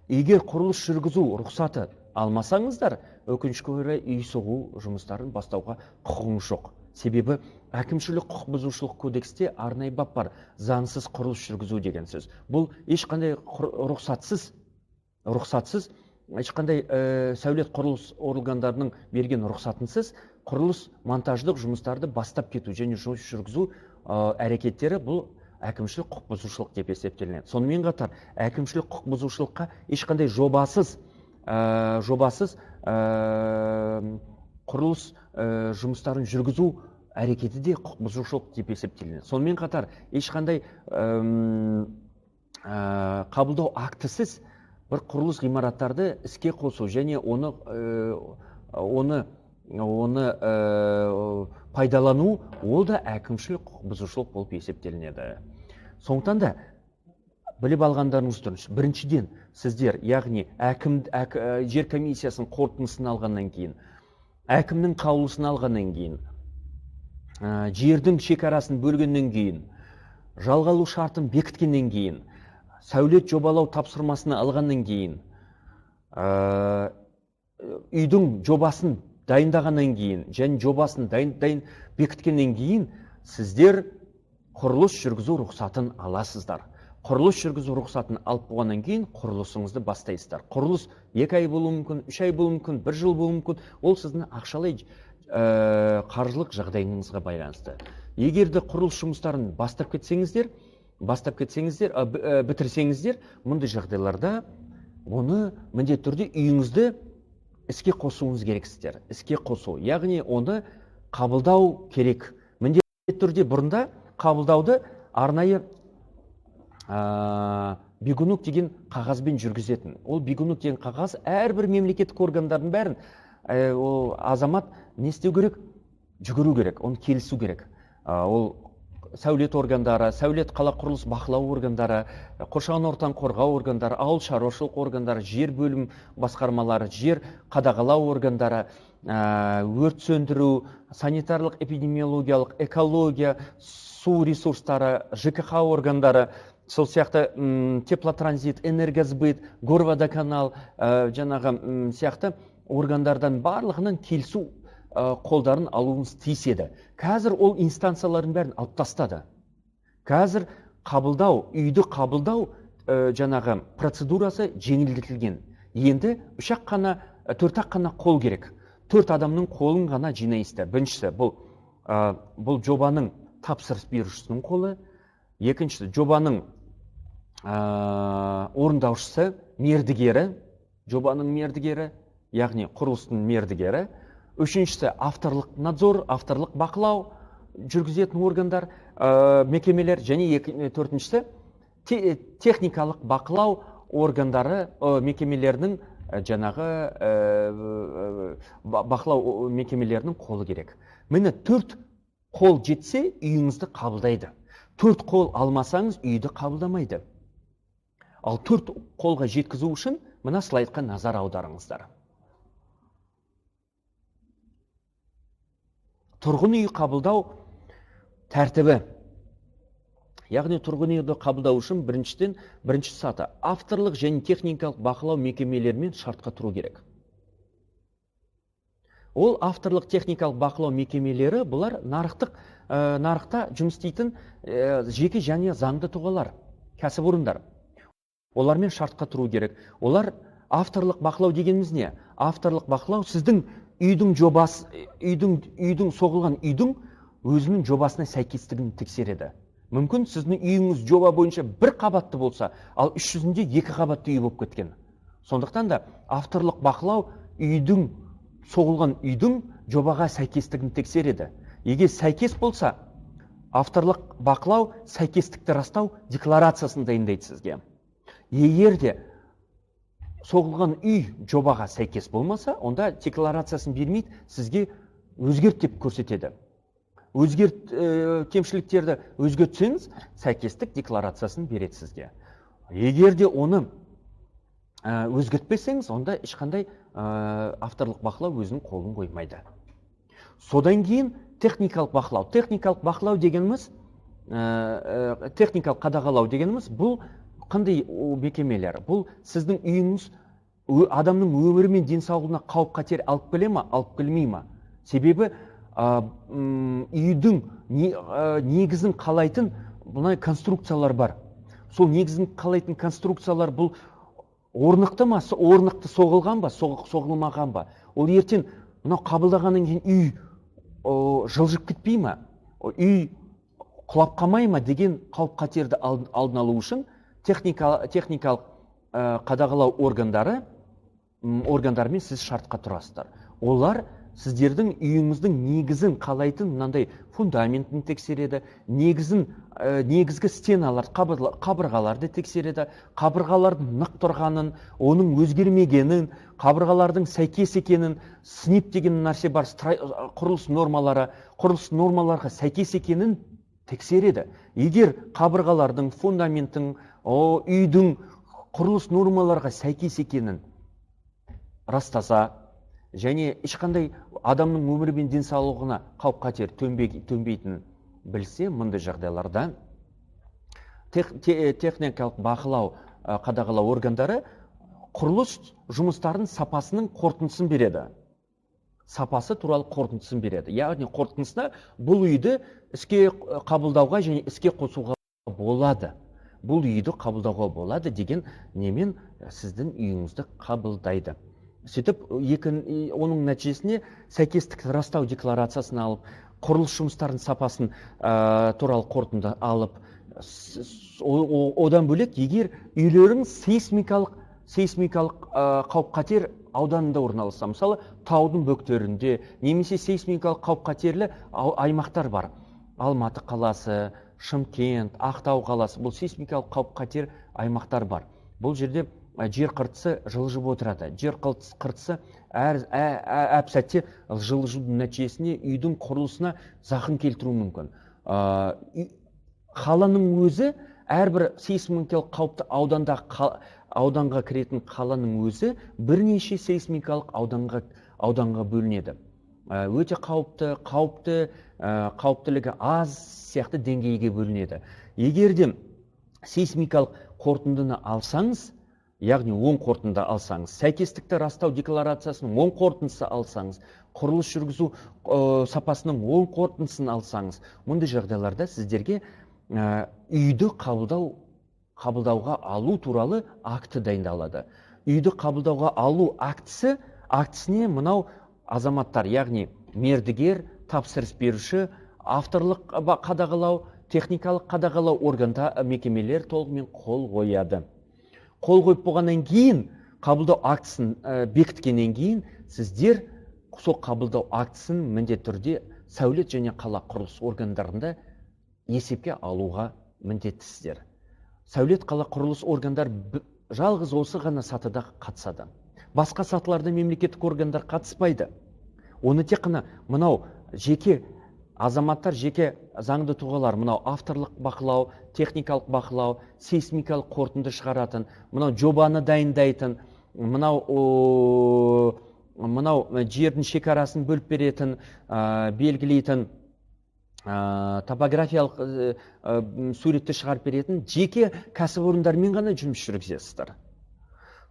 Егер құрылыс жүргізу рұқсаты алмасаңыздар, өкінішке орай үй соғу жұмыстарын бастауға құқығыңыз жоқ. Себебі әкімшілік құқық бұзушылық кодексте арнайы бап бар, заңсыз құрылыс жүргізу деген сөз. Бұл ешқандай рұқсатсыз, ешқандай сәулет құрылыс органдарының берген рұқсатынсыз құрылыс монтаждық жұмыстарды бастап кету және жұмыс жүргізу әрекеттері бұл әкімшілік құқық бұзушылық деп есептелінеді. Сонымен қатар әкімшілік құқық бұзушылыққа ешқандай жобасыз құрылыс жұмыстарын жүргізу әрекеті де құқық бұзушылық деп есептелінеді. Сонымен қатар ешқандай қабылдау актісіз бір құрылыс ғимараттарды іске қосу және оны пайдалану, ол да әкімшілік құқық бұзушылық болып есептелінеді. Сондықтан да біліп алғандарыңыз дұрыс. Біріншіден, сіздер, яғни жер комиссиясының қорытындысын алғаннан кейін, әкімнің қаулысын алғаннан кейін, жердің шекарасын бөлгеннен кейін, жалға алу шартын бекіткеннен кейін, сәулет жобалау тапсырмасын алғаннан кейін, үйдің жобасын дайындағаннан кейін, және жобасын бекіткеннен кейін, сіздер құрылыс жүргізу рұқсатын аласыздар. Құрылыс жүргізу рұқсатын алып болғаннан кейін құрылысыңызды бастайсыздар. Құрылыс 2 ай болуы мүмкін, 3 ай болуы мүмкін, 1 жыл болуы мүмкін. Ол сіздің ақшалай қаржылық жағдайыңызға байланысты. Егер де құрылыс жұмыстарын бітірсеңіздер, мұндай жағдайларда оны міндетті түрде үйіңізді іске қосуыңыз керексіздер. Іске қосу, яғни оны қабылдау керек. Міндетті түрде бұрында қабылдауды арнайы бегунок деген қағазбен жүргізетін. Ол бегунок деген қағаз әрбір мемлекеттік органдардың бәрін ол азамат не істеу керек? Жүгіру керек, оны келісу керек. Ол сәулет органдары, сәулет қала құрылыс бақылау органдары, қоршаған ортаны қорғау органдары, ауыл шаруашылық органдары, жер бөлім басқармалары, жер қадағалау органдары, өрт сөндіру, санитарлық, эпидемиологиялық, экология, су ресурстары, ЖКХ органдары, сол сияқты теплотранзит, энергосбыт, горводоканал жаңағы сияқты органдардан барлығынан келісу қолдарын алуыңыз тиіс еді. Қазір ол инстанциялардың бәрін алып тастады. Қазір үйді қабылдау жаңағы процедурасы жеңілдетілген. Енді 4-ақ қана қол керек. 4 адамның қолын ғана жинайсыздар. Біріншісі бұл жобаның тапсырыс берушісінің қолы. Екіншісі жобаның орындаушысы, мердігері, жобаның мердігері, яғни құрылыстың мердігері. Үшіншісі авторлық надзор, авторлық бақылау жүргізетін органдар, мекемелер, және төртіншісі техникалық бақылау органдары, мекемелерінің жаңағы бақылау мекемелерінің қолы керек. Міне 4 қол жетсе үйіңізді қабылдайды. 4 қол алмасаңыз үйді қабылдамайды. Ал 4 қолға жеткізу үшін мына слайдқа назар аударыңыздар. Тұрғын үй қабылдау тәртібі. Яғни тұрғын үйді қабылдау үшін бірінші саты авторлық және техникалық бақылау мекемелерімен шартқа тұру керек. Ол авторлық техникалық бақылау мекемелері бұлар нарықта жұмыс істейтін жеке және заңды тұлғалар, кәсіпорындар. Олармен шартқа тұру керек. Олар авторлық бақылау дегеніміз не? Авторлық бақылау сіздің үйдің соғылған үйдің өзінің жобасына сәйкестігін тексереді. Мүмкін сіздің үйіңіз жоба бойынша 1 қабатты болса, ал 300-інде 2 қабатты үй болып кеткен. Сондықтан да авторлық бақылау соғылған үйдің жобаға сәйкестігін тексереді. Егер сәйкес болса, авторлық бақылау сәйкестікті растау декларациясын дайындайды сізге. Егер де соғылған үй жобаға сәйкес болмаса, онда декларациясын бермейді, сізге өзгерт деп көрсетеді. Кемшіліктерді өзгертсеңіз, сәйкестік декларациясын береді сізге. Егер де оны өзгертпесеңіз, онда ешқандай авторлық бақылау өзінің қолын қоймайды. Содан кейін техникалық бақылау. Техникалық бақылау дегеніміз, техникалық қадағалау дегеніміз, бұл қандай мекемелер? Бұл сіздің үйіңіз адамның өмірі мен денсаулығына қауіп қатер алып келе ме, алып келмей ме? Себебі үйдің негізін қалайтын бұндай конструкциялар бар. Сол негізін қалайтын конструкциялар бұл орнықты ма, орнықты соғылған ба, соғылмаған ба? Ол ертең мынау қабылдағаннан кейін үй жылжып кетпей ме? Үй құлап қалмай ма деген қауіп қатерді алдын алу үшін техникалық қадағалау органдарымен сіз шартқа тұрасыздар. Олар сіздердің үйіңіздің негізін қалайтын мынандай фундаментін тексереді, негізгі стеналар, қабырғаларды тексереді, қабырғалардың нық тұрғанын, оның өзгермегенін, қабырғалардың сәйкес екенін, снип деген нәрсе бар, құрылыс нормаларға сәйкес екенін тексереді. Егер қабырғалардың, фундаменттің, үйдің құрылыс нормаларға сәйкес екенін растаса, және ешқандай адамның өмірі мен денсаулығына қауіп қатер төнбейтінін білсе, мұндай жағдайларда техникалық бақылау, қадағалау органдары құрылыс жұмыстарының сапасының қорытындысын береді. Сапасы туралы қорытындысын береді. Яғни қорытындысына бұл үйді іске қабылдауға және іске қосуға болады. Бұл үйді қабылдауға болады деген немен сіздің үйіңізді қабылдайды. Сөйтіп, оның нәтижесіне сәйкестікті растау декларациясын алып, құрылыс жұмыстарының сапасын туралы қорытынды алып, одан бөлек, егер үйлерің сейсмикалық қауіп қатер ауданында орналасса, мысалы, таудың бөктерінде, немесе сейсмикалық қауіп қатерлі аймақтар бар. Алматы қаласы, Шымкент, Ақтау қаласы, бұл сейсмикалық қауіп қатер аймақтар бар. Бұл жерде жер қыртысы жылжып отырады. Жер қыртысы әп сәтте жылжудың нәтижесінде үйдің құрылысына зақым келтіруі мүмкін. Қаланың өзі, әрбір сейсмикалық қауіпті ауданға кіретін қаланың өзі бірнеше сейсмикалық ауданға бөлінеді. Өте қауіптілігі аз сияқты деңгейге бөлінеді. Егерде сейсмикалық қорытындыны алсаңыз, яғни оң қорытынды алсаңыз, сәйкестікті растау декларациясының оң қорытындысы алсаңыз, құрылыс жүргізу сапасының оң қорытындысын алсаңыз, мұндай жағдайларда сіздерге үйді қабылдауға алу туралы акті дайындалады. Үйді қабылдауға алу актісіне мынау азаматтар, яғни мердігер, тапсырыс беруші, авторлық қадағалау, техникалық қадағалау мекемелер толығымен қол қояды. Қол қойып болғаннан кейін, қабылдау актісін бекіткеннен кейін, сіздер сол қабылдау актісін міндетті түрде сәулет және қала құрылыс органдарында есепке алуға міндеттісіздер. Сәулет қала құрылыс органдар жалғыз осы ғана сатыда қатысады. Басқа сатыларда мемлекеттік органдар қатыспайды. Оны тек қана мынау жеке азаматтар, жеке заңды тұлғалар, мынау авторлық бақылау, техникалық бақылау, сейсмикалық қорытынды шығаратын, мынау жобаны дайындайтын, мынау жердің шекарасын бөліп беретін, белгілейтін, топографиялық суретті шығарып беретін жеке кәсіпорындармен ғана жұмыс жүргізесіздер.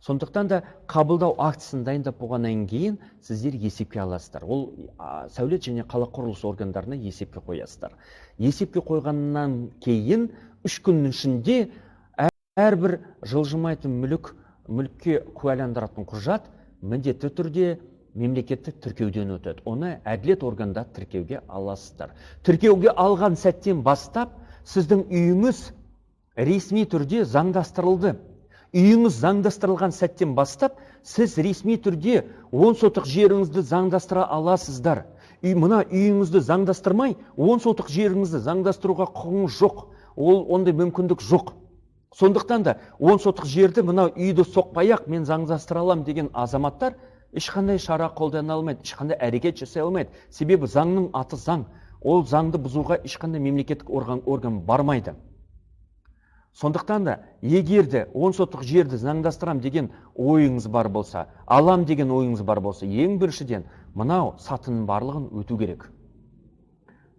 Сондықтан да қабылдау актісін дайындап болғаннан кейін сіздер есепке аласыздар. Ол сәулет және қала құрылыс органдарына есепке қоясыздар. Есепке қойғаннан кейін 3 күннің ішінде әрбір жылжымайтын мүлікке куәландыратын құжат міндетті түрде мемлекеттік тіркеуден өтеді. Оны әділет органда тіркеуге аласыздар. Тіркеуге алған сәттен бастап сіздің үйіңіз ресми түрде заңдастырылды. Үйіңіз заңдастырылған сәттен бастап, сіз ресми түрде 10 сотық жеріңізді заңдастыра аласыздар. Мына үйіңізді заңдастырмай, 10 сотық жеріңізді заңдастыруға құқыңыз жоқ. Ондай мүмкіндік жоқ. Сондықтан да 10 сотық жерді, мына үйді соқпай-ақ мен заңдастыра аламын деген азаматтар ешқандай шара қолдана алмайды, ешқандай әрекет жасай алмайды. Себебі заңның аты заң. Ол заңды бұзуға ешқандай мемлекеттік орган бармайды. Сондықтан да, егерде 10 сотық жерді заңдастырам деген ойыңыз бар болса, алам деген ойыңыз бар болса, ең біріншіден мынау сатының барлығын өту керек.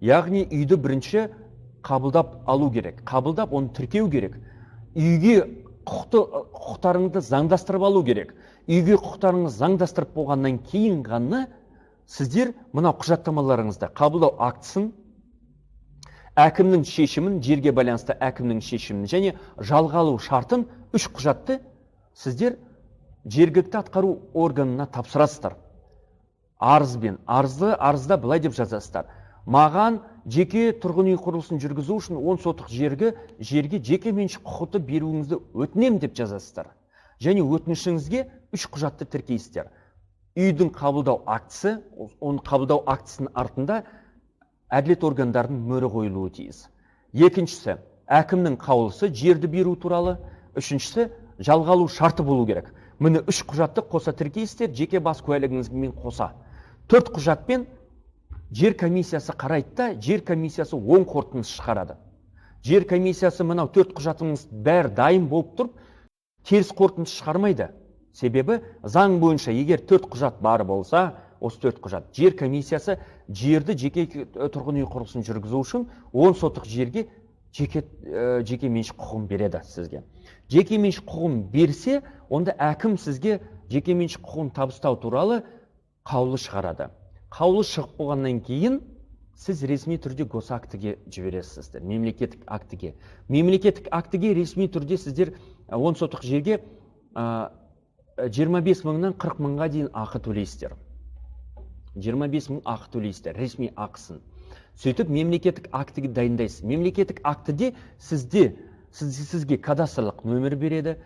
Яғни үйді бірінші қабылдап алу керек, қабылдап оны тіркеу керек. Үйге құқықтарыңызды заңдастырып алу керек. Үйге құқықтарыңыз заңдастырып болғаннан кейін ғана сіздер мынау құжаттамаларыңызды қабылдау актісін, әкімнің шешімін, жерге байланысты әкімнің шешімін және жалға алу шартын 3 құжатты сіздер жергілікті атқару органына тапсырасыздар. Арызда былай деп жазасыздар. Маған жеке тұрғын үй құрылысын жүргізу үшін 10 сотық жерге жеке меншік құқықты беруіңізді өтінем деп жазасыздар. Және өтінішіңізге 3 құжатты тіркейсіздер. үйдің қабылдау актісі, оның қабылдау актісінің артында әділет органдарының мөрі қойылуы тиіс. Екіншісі, әкімнің қаулысы жерді беру туралы. Үшіншісі, жалға алу шарты болу керек. Міне 3 құжатты қоса тіркейсіздер, жеке бас куәлігіңізбен қоса. 4 құжатпен жер комиссиясы қарайды да, жер комиссиясы оң қорытындысы шығарады. Жер комиссиясы мынау 4 құжатыңыз бәрі дайын болып тұрып, теріс қорытындысы шығармайды. Себебі заң бойынша егер 4 құжат бары болса, осы 4 құжат жер комиссиясы жерді жеке тұрғын үй құрылысын жүргізу үшін 10 сотық жерге жеке меншік құқығын береді сізге. Жеке меншік құқығын берсе, онда әкім сізге жеке меншік құқығын табыстау туралы қаулы шығарады. Қаулы шығып болғаннан кейін сіз ресми түрде госактіге жібересіздер, мемлекеттік актіге. Мемлекеттік актіге ресми түрде сіздер 10 сотық жерге 25 мыңнан 40 мыңға дейін ақы төлейсіздер. 25 мың ақы төлейсіздер, ресми ақысын. Сөйтіп мемлекеттік актіге дайындайсыз. Мемлекеттік актіде сізге кадастрлық нөмір береді.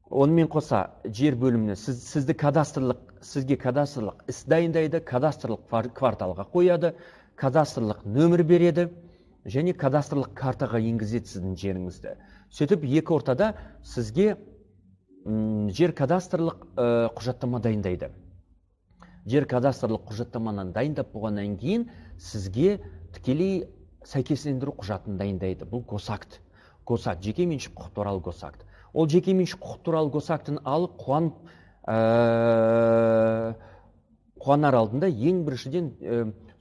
Онымен қоса жер бөліміне сізге кадастрлық іс дайындайды, кадастрлық кварталға қояды, кадастрлық нөмір береді және кадастрлық картаға енгізеді сіздің жеріңізді. Сөйтіп екі ортада сізге жер кадастрлық құжаттама дайындайды. Жер кадастрлық құжаттаманы дайындап болғаннан кейін сізге тікелей сәйкестендіру құжатын дайындайды. Бұл госакт. Госакт, жеке меншік құқық туралы госакт. Ол жеке меншік құқық туралы госактын алып қуанар алдында ең біріншіден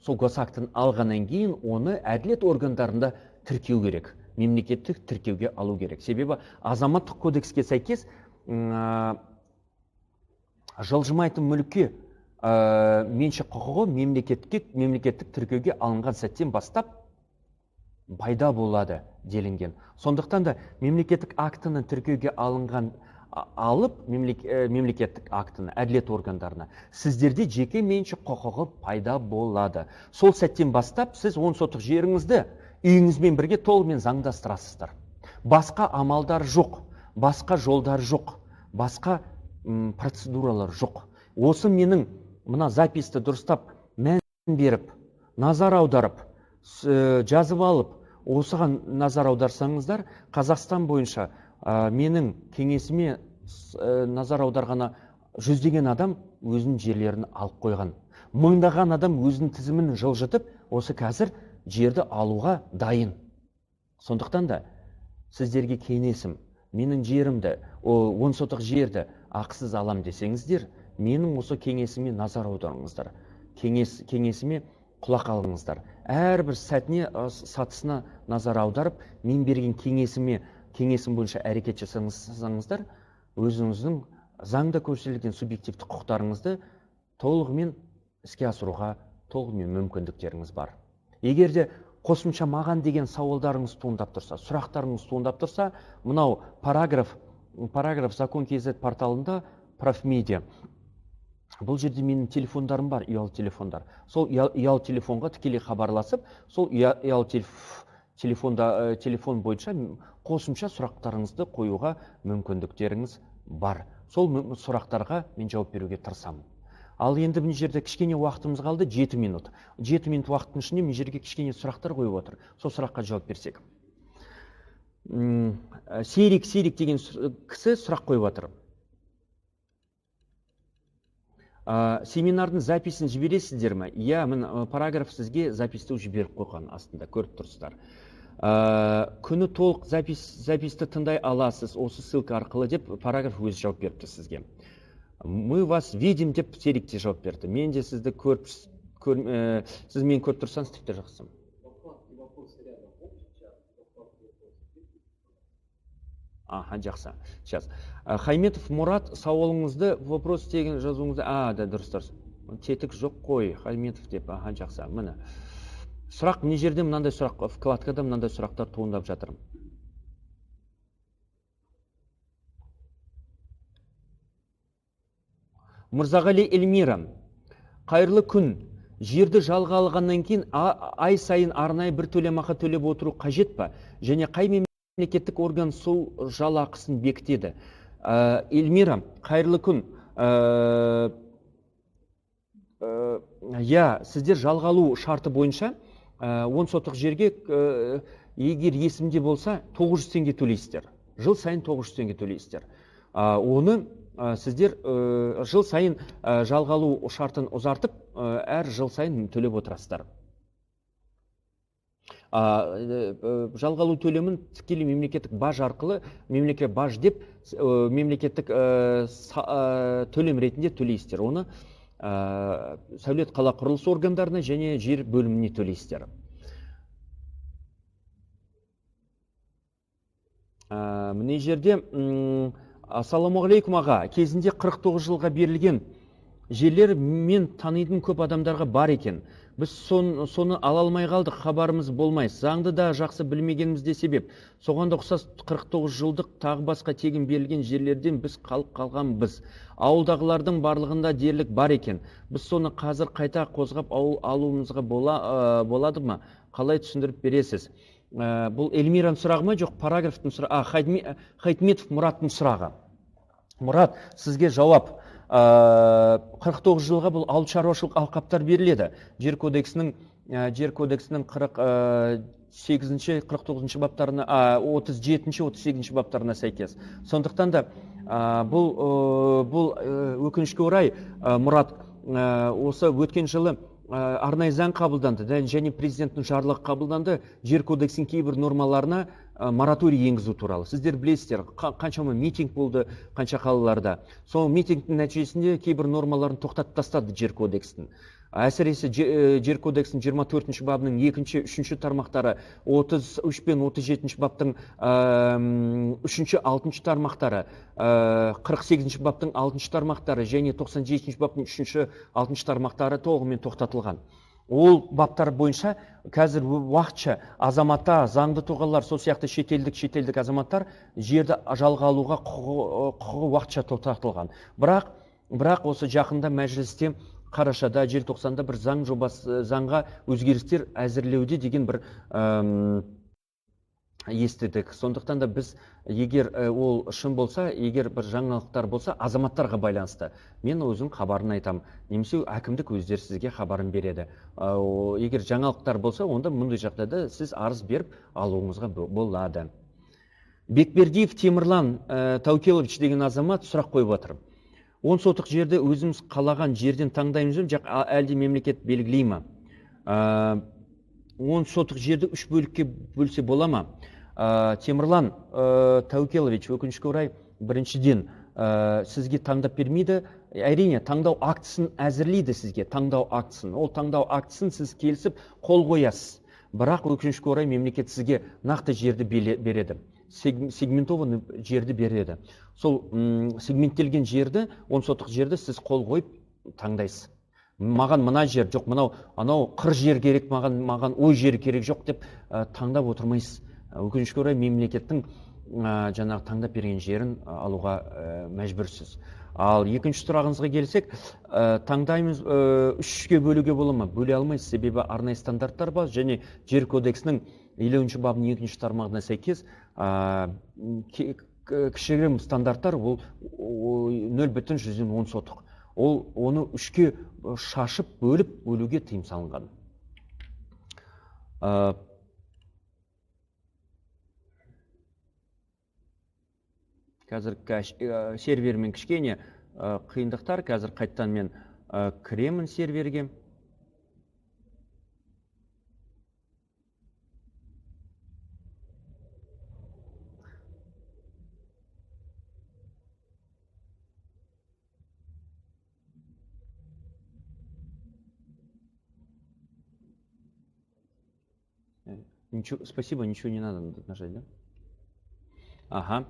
сол госактын алғаннан кейін оны әділет органдарында тіркеу керек. Мемлекеттік тіркеуге алу керек. Себебі азаматтық кодекске сәйкес жылжымайтын мүлікке меншік құқығы мемлекеттік тіркеуге алынған сәттен бастап пайда болады делінген. Сондықтан да мемлекеттік актіні тіркеуге алып мемлекеттік актіні әділет органдарына сіздерде жеке меншік құқығы пайда болады. Сол сәттен бастап сіз 10 сотық жеріңізді үйіңізбен бірге толығымен заңдастырасыздар. Басқа амалдар жоқ, басқа жолдар жоқ, басқа процедуралар жоқ. Осы менің мына записті дұрыстап мән беріп, назар аударып, жазып алып, осыған назар аударсаңыздар, Қазақстан бойынша менің кеңесіме назар аударғаны жүздеген адам өзінің жерлерін алып қойған. Мыңдаған адам өзінің тізімін жылжытып, осы қазір жерді алуға дайын. Сондықтан да сіздерге кеңесім, менің жерімді, 10 сотық жерді ақысыз алам десеңіздер, менің осы кеңесіме назар аударыңыздар. Кеңесіме құлақ алыңыздар. Әрбір сатысына назар аударып, мен берген кеңесім бойынша әрекет жасаңыздар, өзіңіздің заңда көрсетілген субъективті құқықтарыңызды толығымен іске асыруға толығымен мүмкіндіктеріңіз бар. Егер де қосымша маған деген сауалдарыңыз туындап тұрса, сұрақтарыңыз туындап тұрса, мынау параграф закон KZ порталында профмедиа. Бұл жерде менің телефондарым бар, ұялы телефондар. Сол ұялы телефонға тікелей хабарласып, сол ұялы телефон бойынша қосымша сұрақтарыңызды қоюға мүмкіндіктеріңіз бар. Сол сұрақтарға мен жауап беруге тырысамын. Ал енді мына жерде кішкене уақытымыз қалды, 7 минут. 7 минут уақыттың ішінде мына жерге кішкене сұрақтар қойып отыр. Сол сұраққа жауап берсек. Серик деген кісі сұрақ қойып отыр. Семинардың записін жібересіздер ме? Иә, мен параграф сізге записті жіберіп қойған астында, көріп тұрсыздар. Күні толық записті тыңдай аласыз, осы ссылка арқылы деп параграф өзі жауап беріпті сізге. Мы вас видим деп Серикте жауап берді. Мен де сізді сіз мені көріп тұрсаңыз тіпті жақсы. Жақсы. Сейчас. Хайметов Мұрат, сауалыңызды вопрос деген жазуыңызды, да, дұрыс. Тетік жоқ қой, Хайметов деп, жақсы. Міне. Сұрақ, мына жерде мынандай сұрақ, вкладкада мынандай сұрақтар туындап жатыр. Мырзағали Эльмира, қайырлы күн. Жерді жалға алғаннан кейін ай сайын арнайы бір төлемақы төлеп отыру қажет па? Және қай мемлекеттік орган сол жалақысын бекітеді? Эльмира, қайырлы күн. иә, сіздер жалға алу шарты бойынша 10 сотық жерге егер есімде болса 900 теңге төлейсіздер. Жыл сайын 900 теңге төлейсіздер. Оны сіздер жыл сайын жалға алу шартын ұзартып, әр жыл сайын төлеп отырасыздар. Жалға алу төлемін тікелей мемлекеттік баж арқылы, мемлекет баж деп мемлекеттік төлем ретінде төлейсіздер. Оны сәулет қала құрылыс органдарына және жер бөліміне төлейсіздер. Міне жерде ассалаумағалейкум аға, кезінде 49 жылға берілген жерлер мен таныйтын көп адамдарға бар екен. Біз соны ала алмай қалдық, хабарымыз болмай. Заңды да жақсы білмегенімізде себеп. Соған да ұқсас 49 жылдық тағы басқа тегін берілген жерлерден біз қалып қалғанбыз. Ауылдағылардың барлығында дерлік бар екен. Біз соны қазір қайта қозғап алуымызға болады ма? Қалай түсіндіріп бересіз? Бұл Эльмираның сұрағы ма, жоқ параграфтың сұрағы? Хайтметов Мұраттың сұрағы. Мұрат, сізге жауап. 49 жылға бұл ауыл шаруашылық алқаптар беріледі. Жер кодексінің 48-49 баптарына, 37-38 баптарына сәйкес. Сондықтан да бұл өкінішке орай, Мұрат, осы өткен жылы арнайы заң қабылданды және президенттің жарлығы қабылданды жер кодексінің кейбір нормаларына мораторий енгізу туралы. Сіздер білесіздер, қаншама митинг болды қанша қалаларда. Сол митингтің нәтижесінде кейбір нормаларын тоқтатып тастады жер кодекстің. Әсіресе жер кодексінің 24 бабының 2-3 тармақтары, 33 пен 37 баптың 3-6 тармақтары, 48 баптың 6 тармақтары және 97 баптың 3-6 тармақтары толығымен тоқтатылған. Ол баптар бойынша қазір уақытша азаматта, заңды тұлғалар, сол сияқты шетелдік азаматтар жерді жалға алуға құқығы уақытша тоқтатылған. Бірақ осы жақында мәжілісте қарашада, желтоқсанда бір заңға өзгерістер әзірлеуде деген бір естідік. Сондықтан да біз, егер ол шын болса, егер бір жаңалықтар болса, азаматтарға байланысты. Мен өзім хабарын айтам. Немесе әкімдік өздері сізге хабарын береді. Егер жаңалықтар болса, онда мұндай жағдайда сіз арыз беріп алуыңызға болады. Бекбердиев Темірлан Таукелович деген азамат сұрақ қойып отыр. 10 сотық жерді өзіміз қалаған жерден таңдаймыз бе, әлде мемлекет белгілей ме? 10 сотық жерді 3 бөлікке бөлсе бола ма? Темірлан Таукелович, өкінішке орай, біріншіден сізге таңдап бермейді. Әрине, таңдау актісін әзірлейді сізге, таңдау актісін. Ол таңдау актісін сіз келісіп қол қоясыз. Бірақ өкінішке орай мемлекет сізге нақты жерді береді. Сегментованный жерді береді. Сол сегменттелген жерді, 10 сотық жерді сіз қол қойып таңдайсыз. Маған мына жер жоқ, анау қыр жер керек, маған ой жер керек жоқ деп таңдап отырмайсыз. Өкінішке орай мемлекеттің жаңағы таңдап берген жерін алуға мәжбүрсіз. Ал екінші сұрағыңызға келсек, таңдаймыз 3-ке бөлуге бола ма? Бөле алмайсыз, себебі арнайы стандарттар бар және жер кодексінің 50 бабының 2 тармағына сәйкес кішігірім стандарттар ол 0,10 сотық. Оны 3-ке шашып бөлуге тыйым салынған. Қазір сервермен кішкене қиындықтар, қазір қайттан мен кіремін серверге. Спасибо, ничего не надо нажать, да? Ага.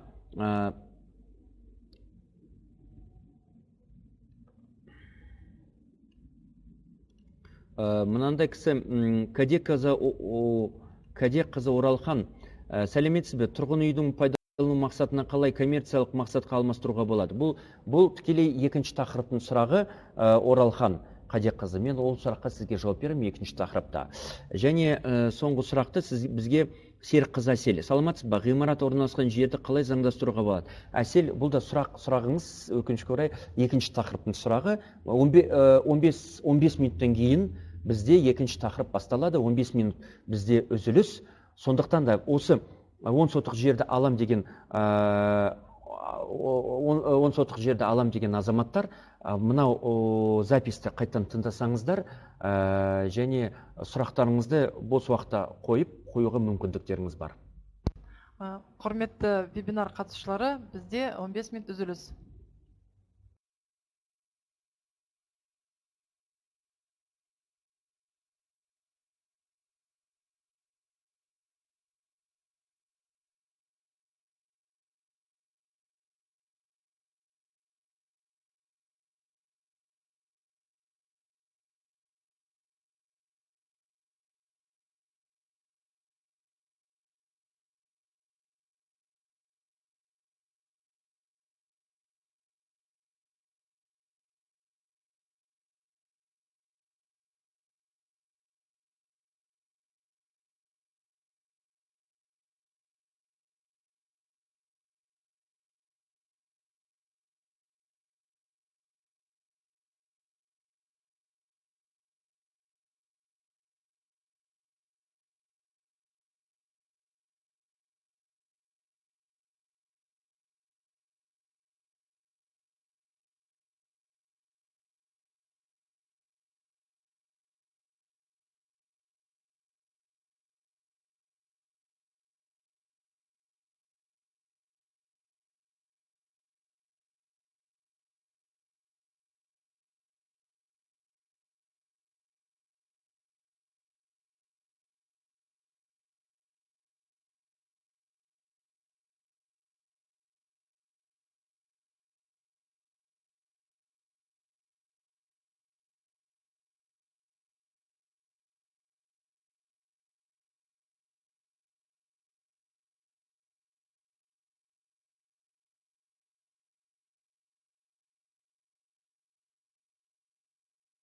Мынандай кісі, Кәде қызы Оралхан, сәлеметсіз бе, тұрғын үйдің пайдалану мақсатына қалай коммерциялық мақсатқа алмастыруға болады? Бұл тікелей екінші тақырыптың сұрағы, Оралхан Кәде қызы. Мен ол сұраққа сізге жауап беремін екінші тақырыпта. Және соңғы сұрақты бізге Серікқызы Әсел, саламатсыз ба? Ғимарат орналасқан жерді қалай заңдастыруға болады? Әсел, бұл да сұрағыңыз, өкінішке орай, екінші тақырыптың сұрағы. 15 минуттан кейін бізде екінші тақырып басталады. 15 минут бізде үзіліс. Сондықтан да осы 10 сотық жерді алам деген 10 сотық жерді алам деген азаматтар мынау записті қайттан тыңдасаңыздар және сұрақтарыңызды бос уақытта қоюға мүмкіндіктеріңіз бар. Құрметті вебинар қатысушылары, бізде 15 минут үзіліс.